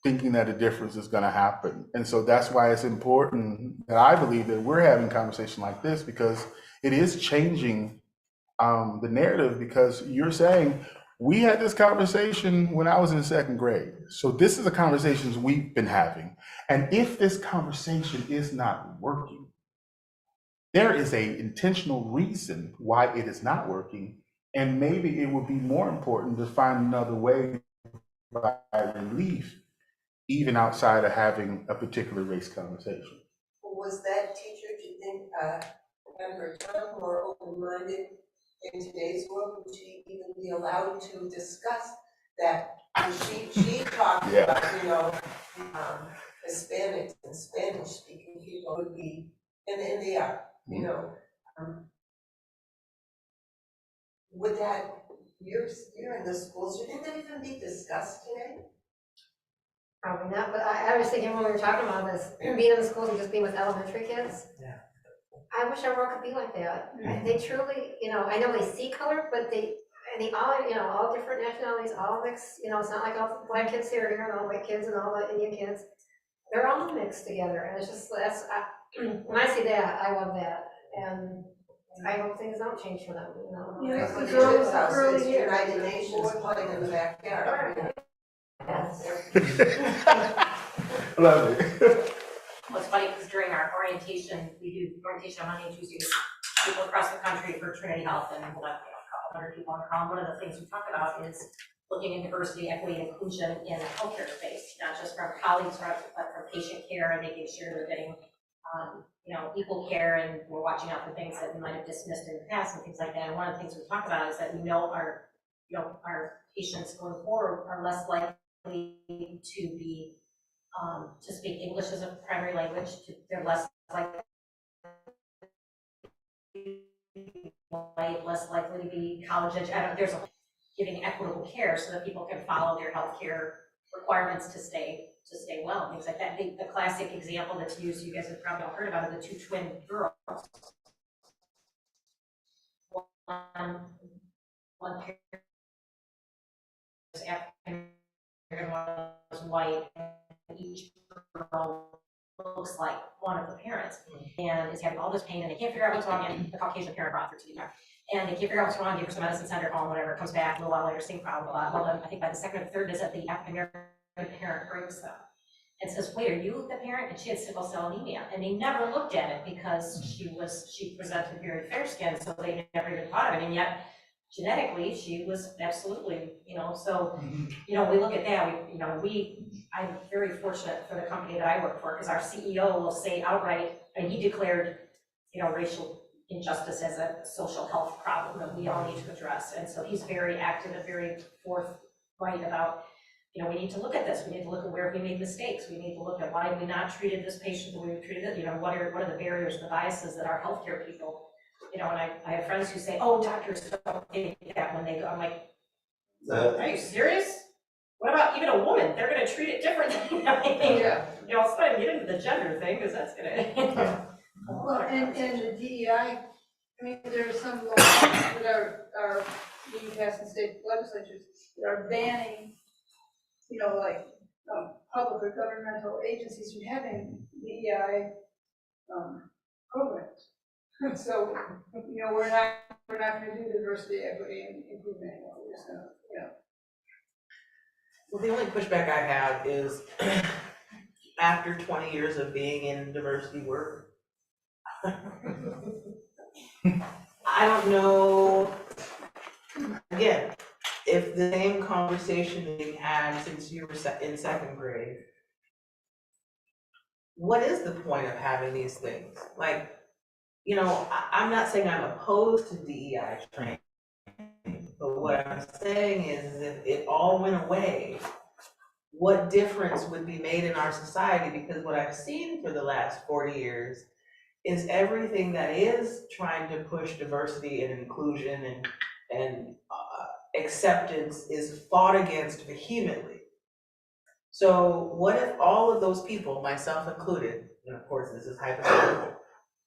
thinking that a difference is going to happen. And so that's why it's important that I believe that we're having a conversation like this, because it is changing the narrative, because you're saying, we had this conversation when I was in second grade. So this is the conversations we've been having. And if this conversation is not working, there is a intentional reason why it is not working. And maybe it would be more important to find another way by relief, even outside of having a particular race conversation. Was that teacher, do you think, at her time, more open-minded in today's world? Would she even be allowed to discuss that she talked Yeah. about, you know, Hispanics and Spanish speaking people would be, and they are, you know. Would that, you're in the schools, would that even be discussed today? Probably not, but I was thinking when we were talking about this, being in the schools and just being with elementary kids. Yeah. I wish our world could be like that. They truly, you know, I know they see color, but they all, you know, all different nationalities, all mixed, you know, it's not like all the black kids here and all white kids and all the Indian kids. They're all mixed together, and it's just, when I see that, I love that, and I hope things don't change for them, you know. Yeah, That's what the girls it is, house, early it's years. United Nations playing in the backyard. Yes. Love it. Well, it's funny, because during our orientation, we do orientation on Monday and Tuesday, with people across the country for Trinity Health, and we'll have, a couple hundred people on the call. One of the things we talk about is looking at diversity, equity, and inclusion in the healthcare space, not just from colleagues, but from patient care, and making sure they're getting, you know, equal care, and we're watching out for things that we might have dismissed in the past and things like that. And one of the things we talk about is that we know our, you know, our patients going forward are less likely to be to speak English as a primary language. They're less likely white, less likely to be college educated. There's a giving equitable care so that people can follow their healthcare requirements to stay well, things like that. The classic example that's used, you guys have probably all heard about it, the two twin girls. One parent was African, one was white, and each girl looks like one of the parents and is having all this pain, and they can't figure out what's wrong, and the Caucasian parent brought her to the doctor. And they can't figure out what's wrong, give her some medicine, send her home, whatever, comes back a little while later, same problem, blah, blah, blah. I think by the second or third visit, the African American parent brings them and says, wait, are you the parent? And she had sickle cell anemia. And they never looked at it because she presented very fair skinned, so they never even thought of it. And yet, genetically, she was absolutely, you know, so, you know, we look at that, I'm very fortunate for the company that I work for, because our CEO will say outright, and he declared, you know, racial injustice as a social health problem that we all need to address. And so he's very active and very forthright about, you know, we need to look at this. We need to look at where we made mistakes. We need to look at why we not treated this patient the way we treated it. You know, what are the barriers, the biases that our healthcare people, you know, and I have friends who say, oh, doctors don't think that when they go. I'm like, are you serious? What about even a woman? They're gonna treat it differently. Yeah. You know, let's not even get into the gender thing, because that's gonna. Well, and the DEI, I mean, there are some laws that are being passed in state legislatures that are banning, you know, like, public or governmental agencies from having DEI, programs. So, you know, we're not gonna do diversity, equity, and improvement anymore, we're just gonna, you know. Well, the only pushback I have is after 20 years of being in diversity work, I don't know, again, if the same conversation is being had since you were in second grade, what is the point of having these things? Like, you know, I'm not saying I'm opposed to DEI training, but what I'm saying is if it all went away, what difference would be made in our society? Because what I've seen for the last 40 years is everything that is trying to push diversity and inclusion and acceptance is fought against vehemently. So what if all of those people, myself included, and of course this is hypothetical,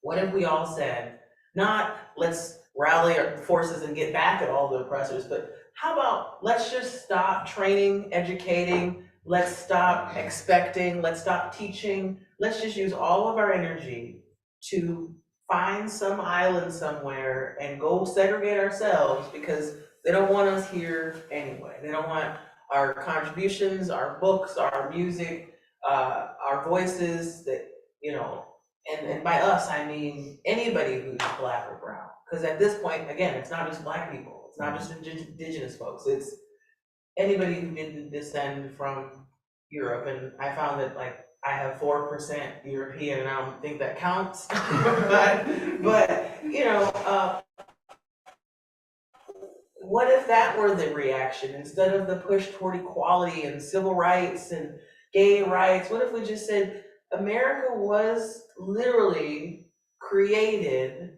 what if we all said, not let's rally our forces and get back at all the oppressors, but how about let's just stop training, educating, let's stop expecting, let's stop teaching, let's just use all of our energy to find some island somewhere and go segregate ourselves, because they don't want us here anyway. They don't want our contributions, our books, our music, our voices, that, you know, and by us, I mean anybody who's Black or brown. Because at this point, again, it's not just Black people, it's not just indigenous folks, it's anybody who didn't descend from Europe. And I found that, like, I have 4% European, and I don't think that counts. but you know, what if that were the reaction, instead of the push toward equality and civil rights and gay rights? What if we just said, America was literally created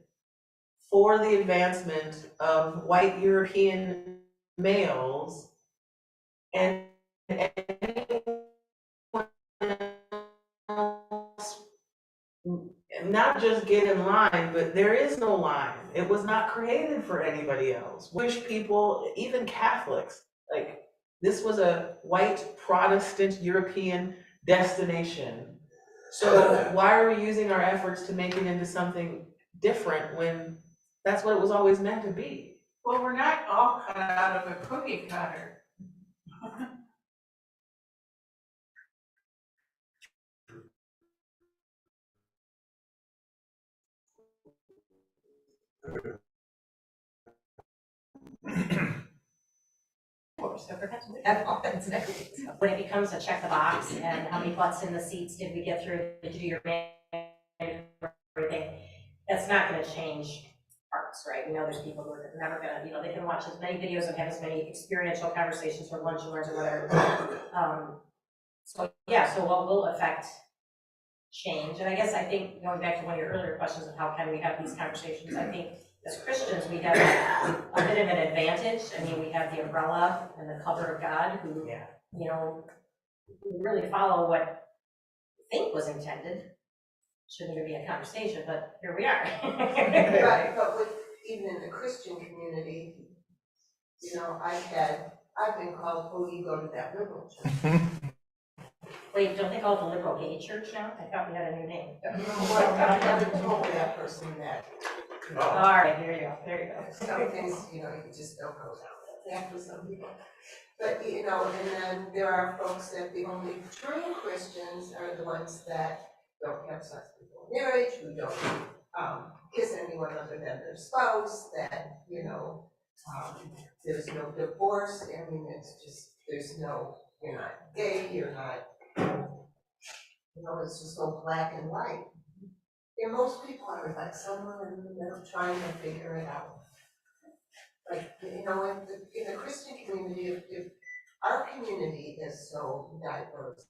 for the advancement of white European males, and anyone else, not just get in line, but there is no line. It was not created for anybody else. Jewish people, even Catholics, like, this was a white Protestant European destination. So why are we using our efforts to make it into something different when that's what it was always meant to be? Well, we're not all cut out of a cookie cutter. When it becomes a check the box and how many butts in the seats did we get through, did you do your man, everything, that's not gonna change hearts, right? We know there's people who are never gonna, you know, they can watch as many videos and have as many experiential conversations or lunch and learns or whatever. So yeah, so what will affect change? And I think going back to one of your earlier questions of how can we have these conversations, I think as Christians, we have a bit of an advantage. I mean, we have the umbrella and the cover of God who, you know, who really follow what we think was intended. Shouldn't even be a conversation, but here we are. Right, but with, even in the Christian community, you know, I've been called, oh, you go to that liberal church. Wait, don't they call it the liberal gay church now? I thought we had a new name. Well, I've never told that person that. All right, there you go, there you go. Some things, you know, you just don't go down that path with some people. But, you know, and then there are folks that the only true Christians are the ones that don't have sex before marriage, who don't kiss anyone other than their spouse, that, you know, there's no divorce. I mean, it's just, there's no, you're not gay, you're not, you know, it's just so black and white. And most people are like somewhere in the middle trying to figure it out. Like, you know, in the Christian community, if our community is so diverse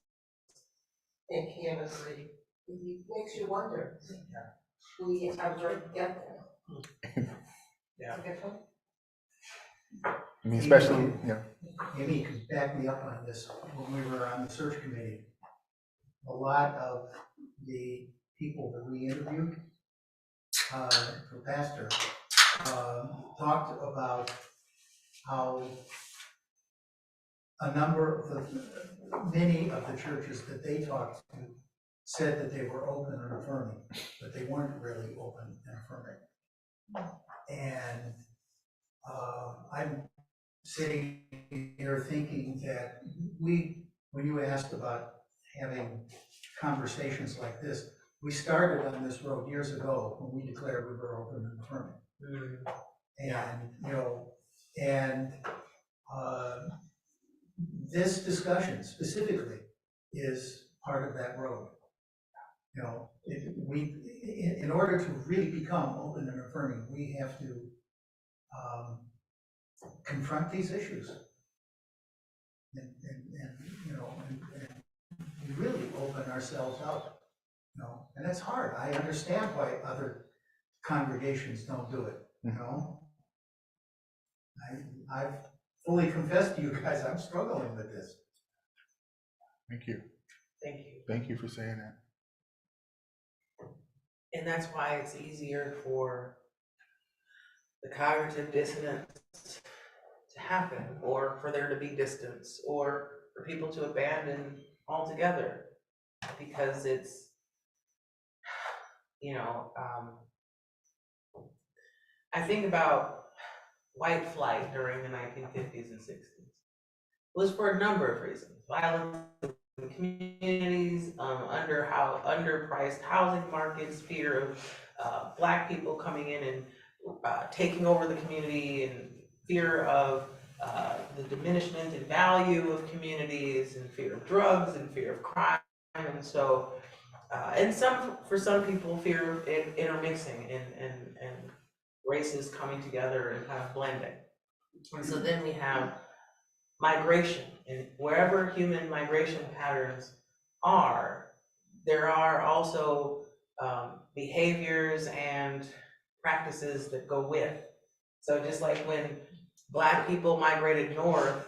and candidly, it makes you wonder, we ever get there? Yeah. I mean, especially, Amy, you could back me up on this. When we were on the search committee, a lot of the people that we interviewed for pastor talked about how many of the churches that they talked to said that they were open and affirming, but they weren't really open and affirming. And I'm sitting here thinking that when you asked about having conversations like this, we started on this road years ago when we declared we were open and affirming. And, you know, and this discussion specifically is part of that road. You know, in order to really become open and affirming, we have to confront these issues and you know, and really open ourselves up. You know, and it's hard. I understand why other congregations don't do it, you know? I've fully confessed to you guys, I'm struggling with this. thank you. Thank you. Thank you for saying that. And that's why it's easier for the cognitive dissonance to happen, or for there to be distance, or for people to abandon altogether, because it's, you know, I think about white flight during the 1950s and 60s. It was for a number of reasons. Violence in communities, underpriced housing markets, fear of Black people coming in and taking over the community, and fear of the diminishment in value of communities, and fear of drugs, and fear of crime. And so, and for some people, fear of intermixing and races coming together and kind of blending. And so then we have migration, and wherever human migration patterns are, there are also behaviors and practices that go with. So just like when Black people migrated north,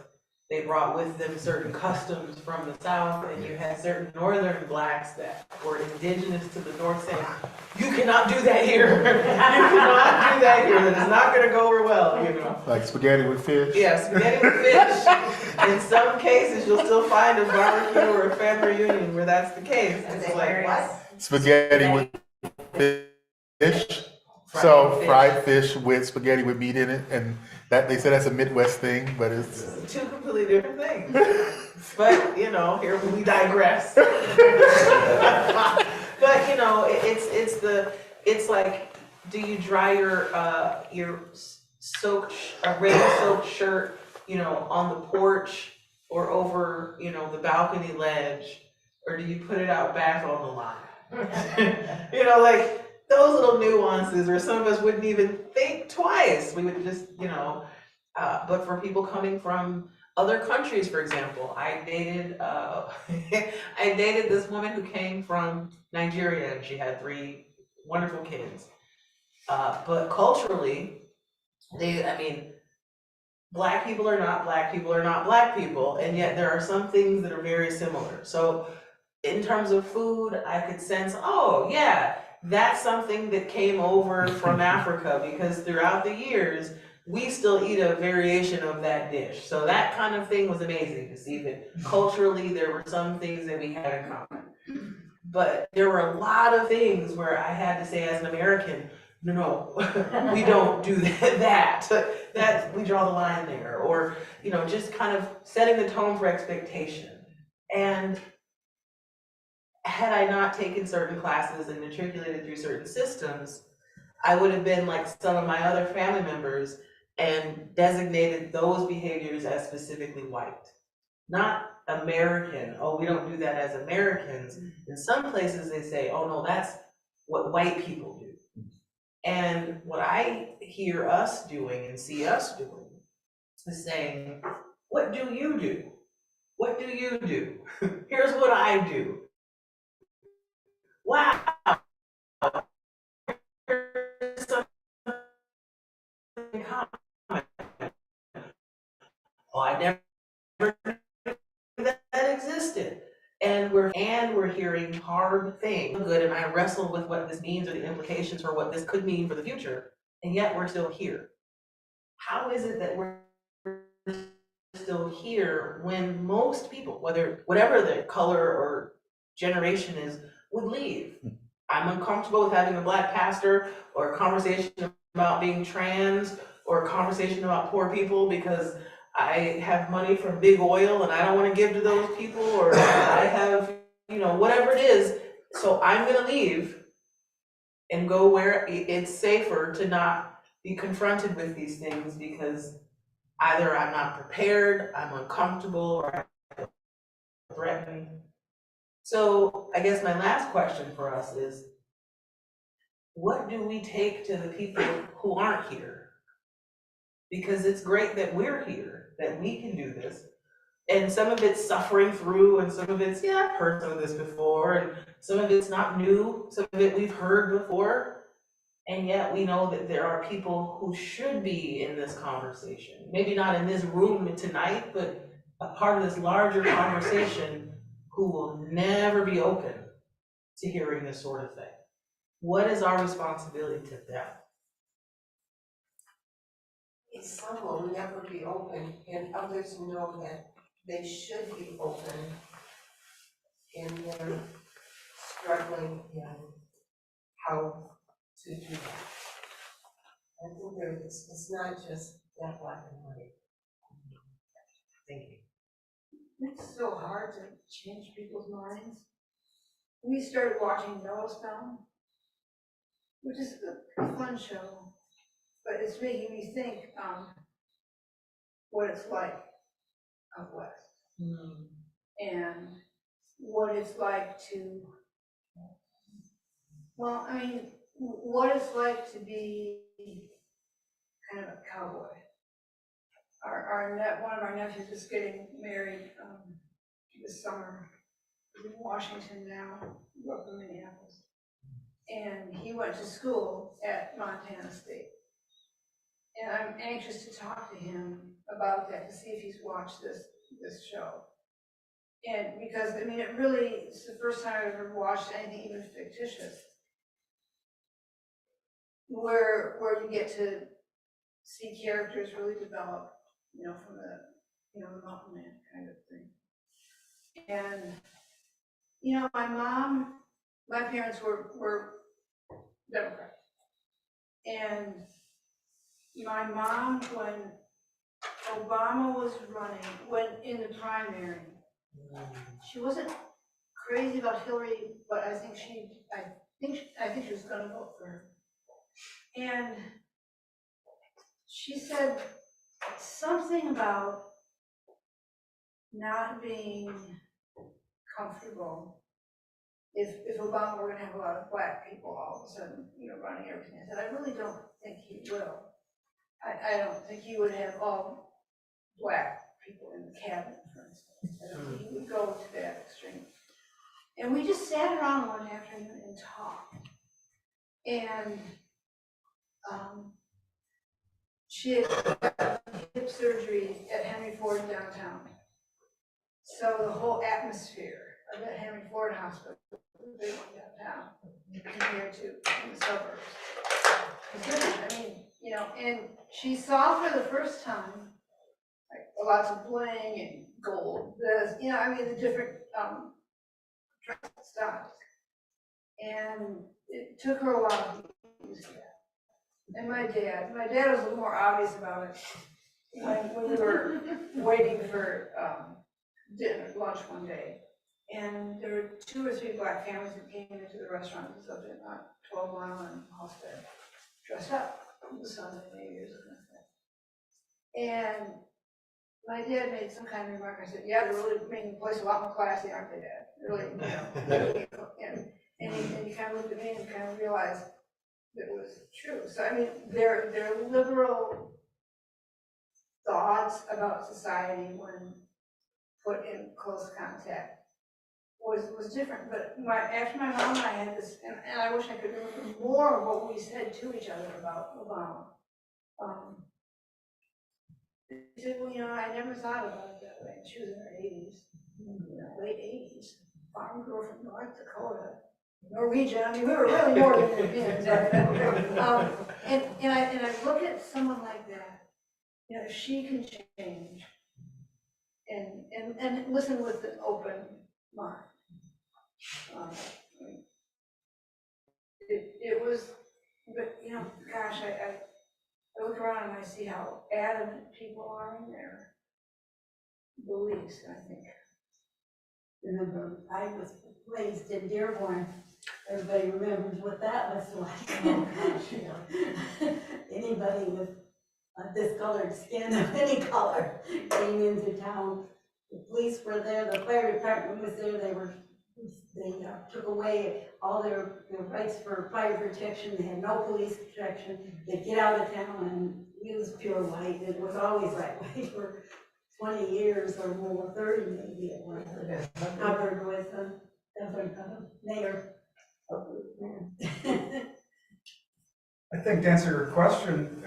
they brought with them certain customs from the South, and you had certain northern Blacks that were indigenous to the North saying, you cannot do that here. You cannot do that here. That is not gonna go over well, you know? Like spaghetti with fish? Yeah, spaghetti with fish. In some cases, you'll still find a barbecue or a family reunion where that's the case. And It's they like, what? Spaghetti with fish. So fried fish with spaghetti with meat in it, and that they say that's a Midwest thing, but it's two completely different things. But, you know, here we digress. But, you know, it's like, do you dry your rain soaked shirt, you know, on the porch or over, you know, the balcony ledge, or do you put it out back on the line? You know, like those little nuances where some of us wouldn't even think twice. We would just, you know, but for people coming from other countries, for example, I dated this woman who came from Nigeria, and she had 3 wonderful kids. But culturally, Black people are not Black people are not Black people, and yet there are some things that are very similar. So in terms of food, I could sense, oh yeah, that's something that came over from Africa, because throughout the years, we still eat a variation of that dish. So that kind of thing was amazing to see that culturally there were some things that we had in common. But there were a lot of things where I had to say as an American, no, we don't do that we draw the line there, or, you know, just kind of setting the tone for expectation. And had I not taken certain classes and matriculated through certain systems, I would have been like some of my other family members and designated those behaviors as specifically white, not American. Oh, we don't do that as Americans. In some places they say, oh no, that's what white people do. And what I hear us doing and see us doing is saying, what do you do? What do you do? Here's what I do. Wow. Here's something in common. Oh, I never knew that existed. And we're hearing hard things, good, and I wrestle with what this means or the implications for what this could mean for the future, and yet we're still here. How is it that we're still here when most people, whatever their color or generation is, would leave? I'm uncomfortable with having a Black pastor, or a conversation about being trans, or a conversation about poor people because I have money from big oil and I don't want to give to those people, or I have, you know, whatever it is. So I'm gonna leave and go where it's safer to not be confronted with these things, because either I'm not prepared, I'm uncomfortable, or I'm threatened. So I guess my last question for us is, what do we take to the people who aren't here? Because it's great that we're here, that we can do this. And some of it's suffering through, and some of it's, yeah, I've heard some of this before, and some of it's not new, some of it we've heard before. And yet we know that there are people who should be in this conversation. Maybe not in this room tonight, but a part of this larger conversation, who will never be open to hearing this sort of thing. What is our responsibility to them? Some will never be open, and others know that they should be open, and they're struggling in how to do that. I think it's not just that black and white. Thank you. It's so hard to change people's minds. We started watching Yellowstone, which is a fun show, but it's making me think what it's like out west, and what it's like to, well, I mean, what it's like to be kind of a cowboy. one of our nephews is getting married, this summer. He's in Washington now, grew up in Minneapolis. And he went to school at Montana State. And I'm anxious to talk to him about that, to see if he's watched this show. And because, I mean, it really, it's the first time I've ever watched anything even fictitious, where you get to see characters really develop, you know, from the mountain man kind of thing. And, you know, my parents were Democrats. And my mom, when Obama was running, when in the primary, she wasn't crazy about Hillary, but I think she was gonna vote for her. And she said something about not being comfortable if Obama were gonna have a lot of black people all of a sudden, you know, running everything. I said, I really don't think he will. I don't think he would have all black people in the cabinet, for instance. I don't think he would go to that extreme. And we just sat around one afternoon and talked. And she had hip surgery at Henry Ford downtown. So the whole atmosphere of that Henry Ford hospital, the big one downtown, compared to in the suburbs. I mean, you know, and she saw for the first time, like, lots of bling and gold, you know, I mean, the different styles. And it took her a while to get used to that. And my dad was a little more obvious about it when we were waiting for lunch one day. And there were 2 or 3 black families that came into the restaurant. It was up at 12 Mile and Halstead, dressed up. The sun and New Year's and my dad made some kind of remark. I said, "Yeah, they're really making the place a lot more classy, aren't they, Dad? Really, you know." And he kind of looked at me and kind of realized that it was true. So I mean, their liberal thoughts about society when put in close contact was different. But after my mom and I had this, and I wish I could remember more of what we said to each other about Obama. She said, well, you know, I never thought about it that way. She was in her 80s, you know, late 80s, farm girl from North Dakota, Norwegian. I mean, we were really more than Europeans. And I look at someone like that, you know, if she can change and listen with an open mind. It was, but you know, gosh, I look around and I see how adamant people are in their beliefs, I think. Remember, I was raised in Dearborn. Everybody remembers what that was like. Oh, gosh, anybody with a discolored skin of any color came into town. The police were there, the fire department was there, they took away all their rights for fire protection. They had no police protection. They'd get out of town and it was pure white. It was always that way for 20 years or more, 30 maybe it was, covered with mayor. I think to answer your question,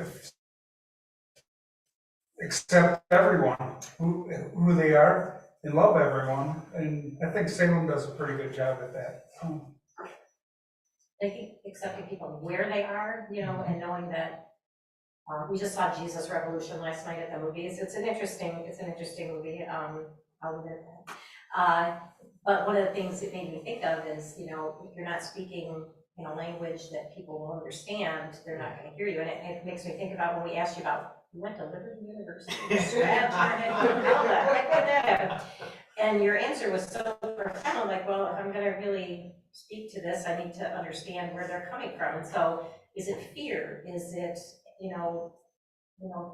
accept everyone, who they are, and love everyone, and I think Salem does a pretty good job at that. I think accepting people where they are, you know, and knowing that we just saw Jesus Revolution last night at the movies. It's an interesting movie. I'll admit that. But one of the things it made me think of is, you know, if you're not speaking in a language that people will understand, they're not going to hear you. And it makes me think about when we asked you about, you went to Liberty University, and your answer was so profound, like, well, if I'm going to really speak to this, I need to understand where they're coming from. And so, is it fear? Is it, you know,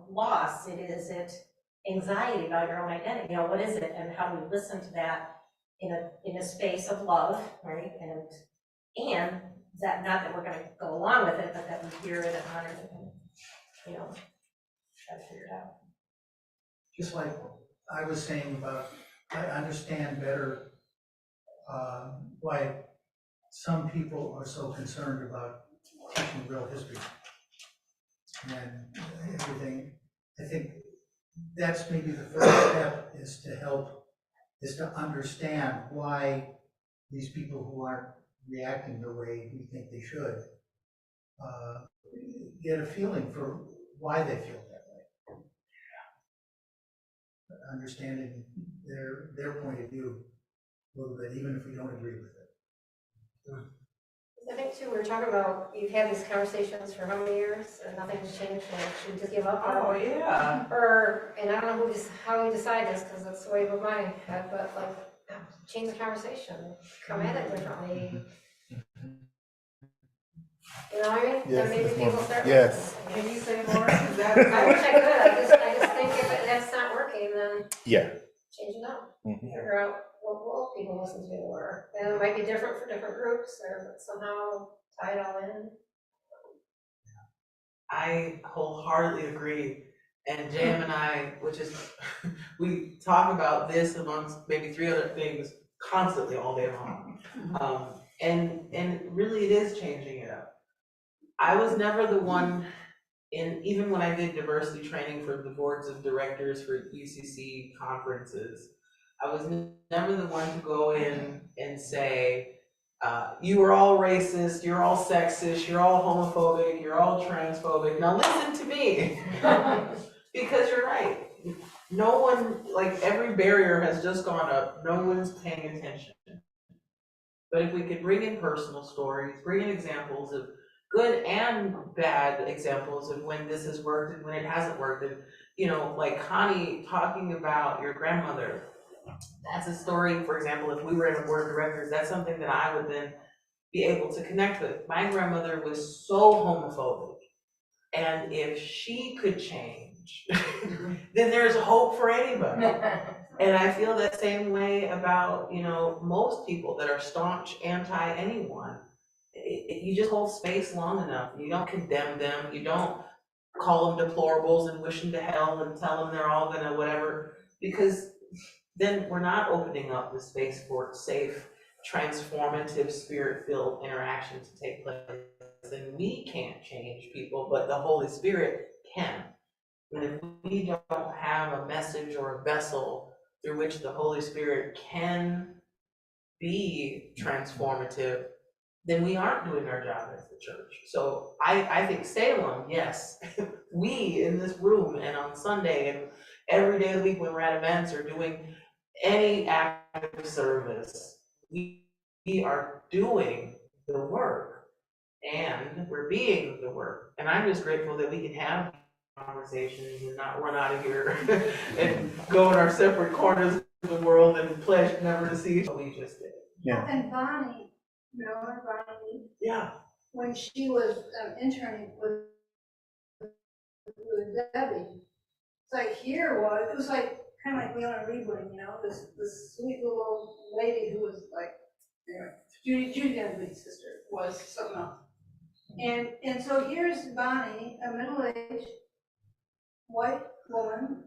loss? Is it anxiety about your own identity? You know, what is it? And how do we listen to that in a space of love, right? And that, not that we're going to go along with it, but that we hear it and honor it, and, you know, try to figure it out. just like I was saying about, I understand better why some people are so concerned about teaching real history and everything. I think that's maybe the first step, is to understand why these people who aren't reacting the way we think they should, get a feeling for why they feel that way. Understanding their point of view a little bit, even if we don't agree with it. I think too, we were talking about, you've had these conversations for how many years and nothing's changed, and should we just give up? Oh, yeah. Or, and I don't know how we decide this, because it's way above my head, but like, change the conversation, come at it differently. You know what I mean? Yes, Then maybe it's people more- start. yes. Can you say more? Is that? I wish I could, I just think if that's not working, then Yeah. change it up. Mhm. Figure out what will people listen to, or, and it might be different for different groups, or somehow tie it all in. I wholeheartely agree. And JM and I, which is, we talk about this amongst maybe 3 other things constantly all day long. And really it is changing it up. I was never the one even when I did diversity training for the boards of directors for UCC conferences, I was never the one to go in and say, you are all racist, you're all sexist, you're all homophobic, you're all transphobic. Now listen to me, because you're right. No one, like every barrier has just gone up, no one's paying attention. But if we could bring in personal stories, bring in examples of good and bad examples of when this has worked and when it hasn't worked, and you know, like Connie talking about your grandmother, that's a story, for example, if we were in a board of directors, that's something that I would then be able to connect with. My grandmother was so homophobic, and if she could change, then there's hope for anybody. And I feel that same way about, you know, most people that are staunch anti-anyone. You just hold space long enough, you don't condemn them, you don't call them deplorables and wish them to hell and tell them they're all gonna whatever, because then we're not opening up the space for safe, transformative, spirit-filled interaction to take place. And we can't change people, but the Holy Spirit can. And if we don't have a message or a vessel through which the Holy Spirit can be transformative, then we aren't doing our job as the church. So I think Salem, yes, we in this room and on Sunday and every day of the week when we're at events or doing any act of service, we are doing the work and we're being the work. And I'm just grateful that we can have conversations and not run out of here and go in our separate corners of the world and pledge never to see what we just did. Yeah. And Bonnie, you know, Bonnie, Yeah. when she was interning with Debbie, it's like here was, it was like, kind of like Leona Rebling, you know, this sweet little lady who was like, anyway, Judy Denby's sister was something else. And so here's Bonnie, a middle-aged white woman,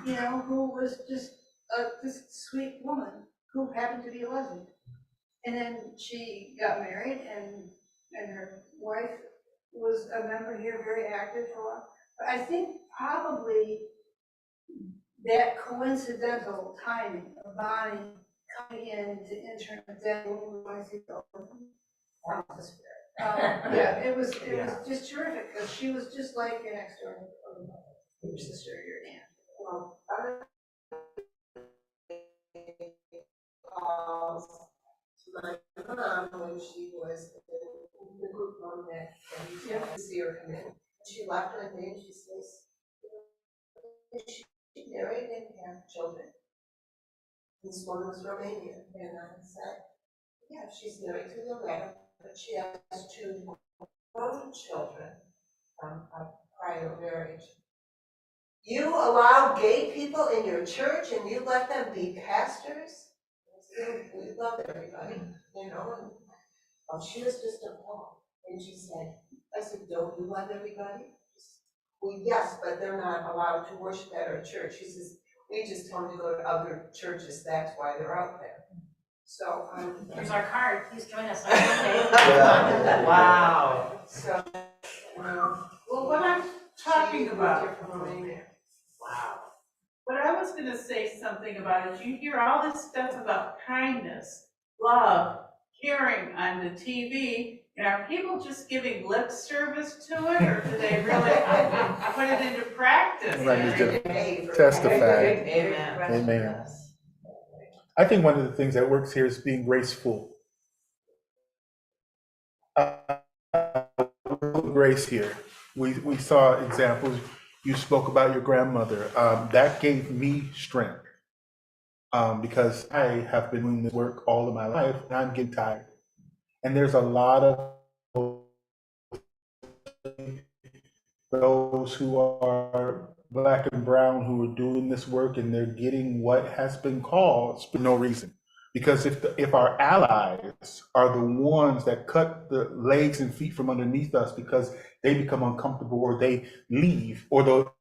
you know, who was just this sweet woman who happened to be a lesbian. And then she got married, and her wife was a member here, very active for a while. But I think probably that coincidental timing of Bonnie coming in to intern with Debbie when we wanted to go. Yeah, it was just terrific, because she was just like your next door, your sister, your aunt. Well, my mom, when she was in the group home that we used to see her come in, she left one day and she says, she married and had children. This one was Romanian, and I said, yeah, she's married to the letter, but she has 2 grown children from a prior marriage. You allow gay people in your church and you let them be pastors? We love everybody, you know, and she was just appalled. And she said, I said, don't you love everybody? Well, yes, but they're not allowed to worship at our church. She says, We just tell them to go to other churches, that's why they're out there. So, Here's our card, please join us on Yeah. Wow. so, Well, what I'm talking about, Wow. what I was gonna say something about is you hear all this stuff about kindness, love, caring on the TV, and are people just giving lip service to it, or do they really put it into practice? Right, you just testify. Amen. Amen. I think one of the things that works here is being graceful. Grace here. We saw examples. You spoke about your grandmother. That gave me strength because I have been doing this work all of my life and I'm getting tired. And there's a lot of those who are Black and brown who are doing this work and they're getting what has been called for no reason. Because if our allies are the ones that cut the legs and feet from underneath us because they become uncomfortable or they leave or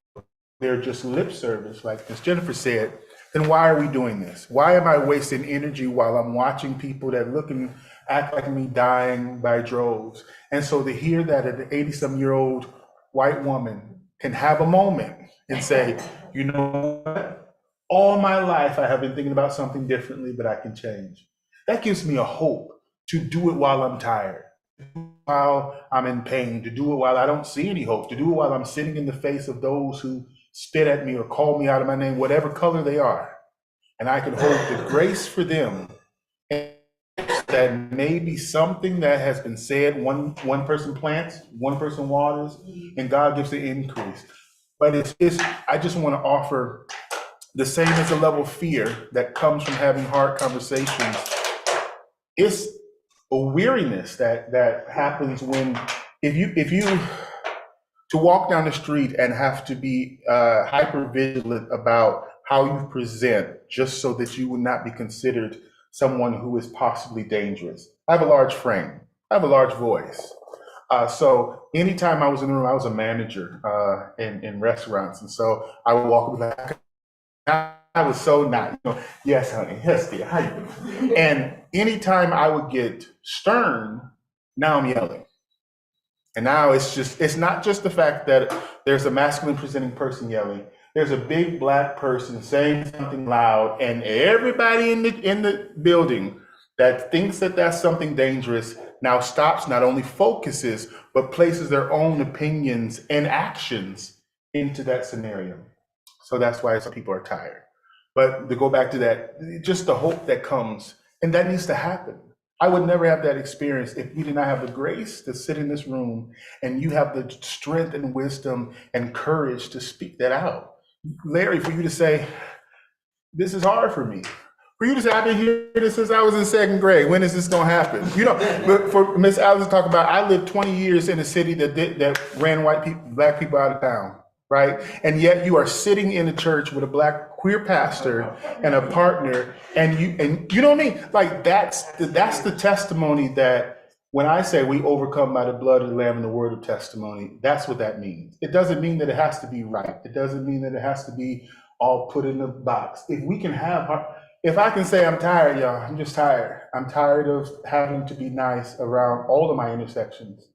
they're just lip service, like Ms. Jennifer said, then why are we doing this? Why am I wasting energy while I'm watching people that look and act like me dying by droves? And so to hear that an 80-some-year-old white woman can have a moment and say, you know what? All my life, I have been thinking about something differently, but I can change. That gives me a hope to do it while I'm tired, while I'm in pain, to do it while I don't see any hope, to do it while I'm sitting in the face of those who spit at me or call me out of my name, whatever color they are. And I can hold the grace for them that maybe something that has been said, one person plants, one person waters, and God gives the increase. But I just want to offer the same as a level of fear that comes from having hard conversations. It's a weariness that happens when, if you to walk down the street and have to be hyper vigilant about how you present just so that you would not be considered someone who is possibly dangerous. I have a large frame, I have a large voice. So anytime I was in the room, I was a manager in restaurants. And so I would walk up and be like, I was so nice. Yes, honey. Yes, dear. How you doing? And anytime I would get stern, now I'm yelling. And now it's not just the fact that there's a masculine presenting person yelling. There's a big Black person saying something loud, and everybody in the building that thinks that that's something dangerous now stops, not only focuses, but places their own opinions and actions into that scenario. So that's why some people are tired. But to go back to that, just the hope that comes, and that needs to happen. I would never have that experience if we did not have the grace to sit in this room and you have the strength and wisdom and courage to speak that out. Larry, for you to say, this is hard for me. For you to say, I've been hearing this since I was in second grade. When is this gonna happen? But for Ms. Alice to talk about, I lived 20 years in a city that ran Black people out of town. Right? And yet you are sitting in a church with a Black queer pastor and a partner, and you know what I mean? Like that's the testimony that when I say we overcome by the blood of the Lamb and the word of testimony, that's what that means. It doesn't mean that it has to be right. It doesn't mean that it has to be all put in a box. If I can say I'm tired, y'all, I'm just tired. I'm tired of having to be nice around all of my intersections.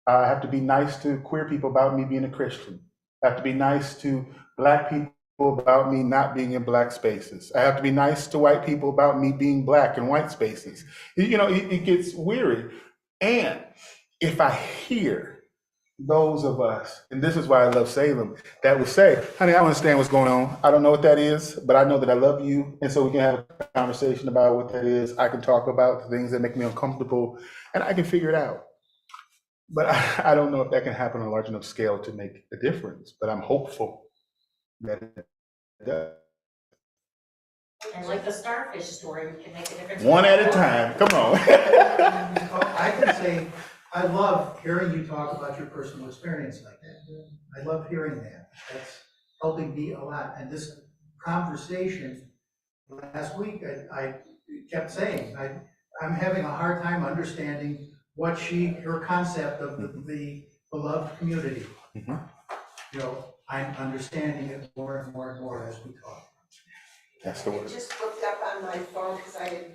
I have to be nice to queer people about me being a Christian. I have to be nice to Black people about me not being in Black spaces. I have to be nice to white people about me being Black in white spaces. It gets weary. And if I hear those of us, and this is why I love Salem, that would say, honey, I don't understand what's going on. I don't know what that is, but I know that I love you. And so we can have a conversation about what that is. I can talk about the things that make me uncomfortable, and I can figure it out. But I don't know if that can happen on a large enough scale to make a difference, but I'm hopeful that it does. And like the starfish story, we can make a difference. One at a time, come on. I can say, I love hearing you talk about your personal experience like that. I love hearing that. That's helping me a lot. And this conversation last week, I kept saying, I'm having a hard time understanding what her concept of the beloved community. I'm understanding it more and more and more as we talk. That's the I word. just looked up on my phone, because I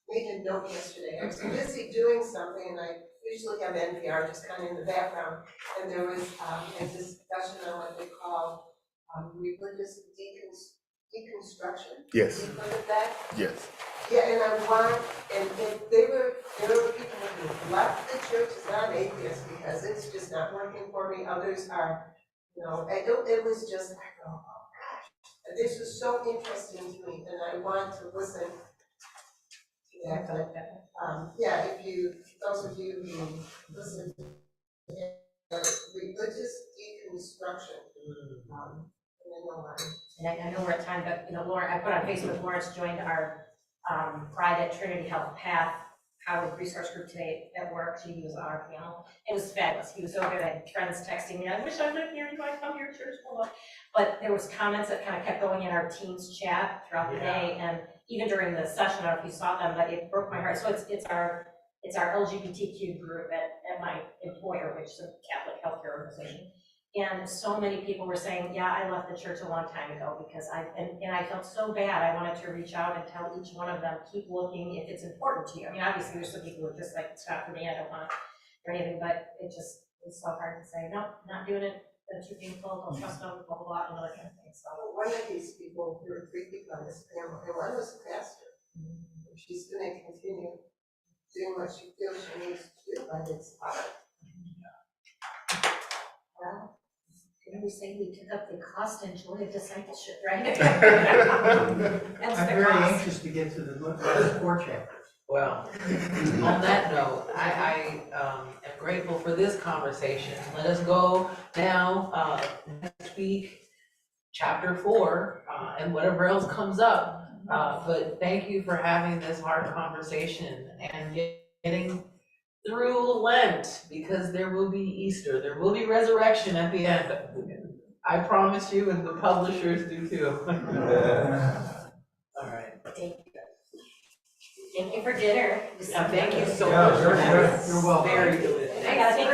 made a note yesterday, I was busy doing something, and I usually have NPR just kind of in the background, and there was, a discussion on what they call, religious deconstruction. Yes, You heard of that? yes. Yeah, and I want, and there were people who left the church, it's not atheist, because it's just not working for me, others are, it was just, I go, oh gosh, this was so interesting to me, and I want to listen to that, but, yeah, if you, those of you who listen to religious deconstruction, I know why. And I know we're at time, but, Lauren, I put on Facebook, Lawrence joined our private Trinity Health Path College Resource Group today at work. He was on our panel. It was fabulous. He was so good. I had friends texting me, I wish I lived here, you might come here, church, blah, blah. But there was comments that kind of kept going in our team's chat throughout the day, and even during the session, I don't know if you saw them, but it broke my heart. So it's our LGBTQ group at my employer, which is a Catholic healthcare organization. And so many people were saying, yeah, I left the church a long time ago because and I felt so bad. I wanted to reach out and tell each one of them, keep looking if it's important to you. I mean, obviously there's some people who are just like, it's not for me, I don't want or anything, but it's so hard to say, no, not doing it, that's too painful, don't trust them, blah, blah, blah, and other kind of things. So One of these people, there were 3 people on this panel, and one was a pastor. She's gonna continue doing what she feels she needs to do, but it's hard. well, can we say we took up the cost and joy of discipleship, right? That's I'm the very cost. anxious to get to the last 4 chapters. Well, on that note, I am grateful for this conversation. Let us go now, next week, chapter 4, and whatever else comes up. But thank you for having this hard conversation and getting through Lent, because there will be Easter, there will be resurrection at the end. I promise you, and the publishers do too. All right. Thank you for dinner. Thank you so Yeah, much for having us. you're welcome. Very delicious. I gotta take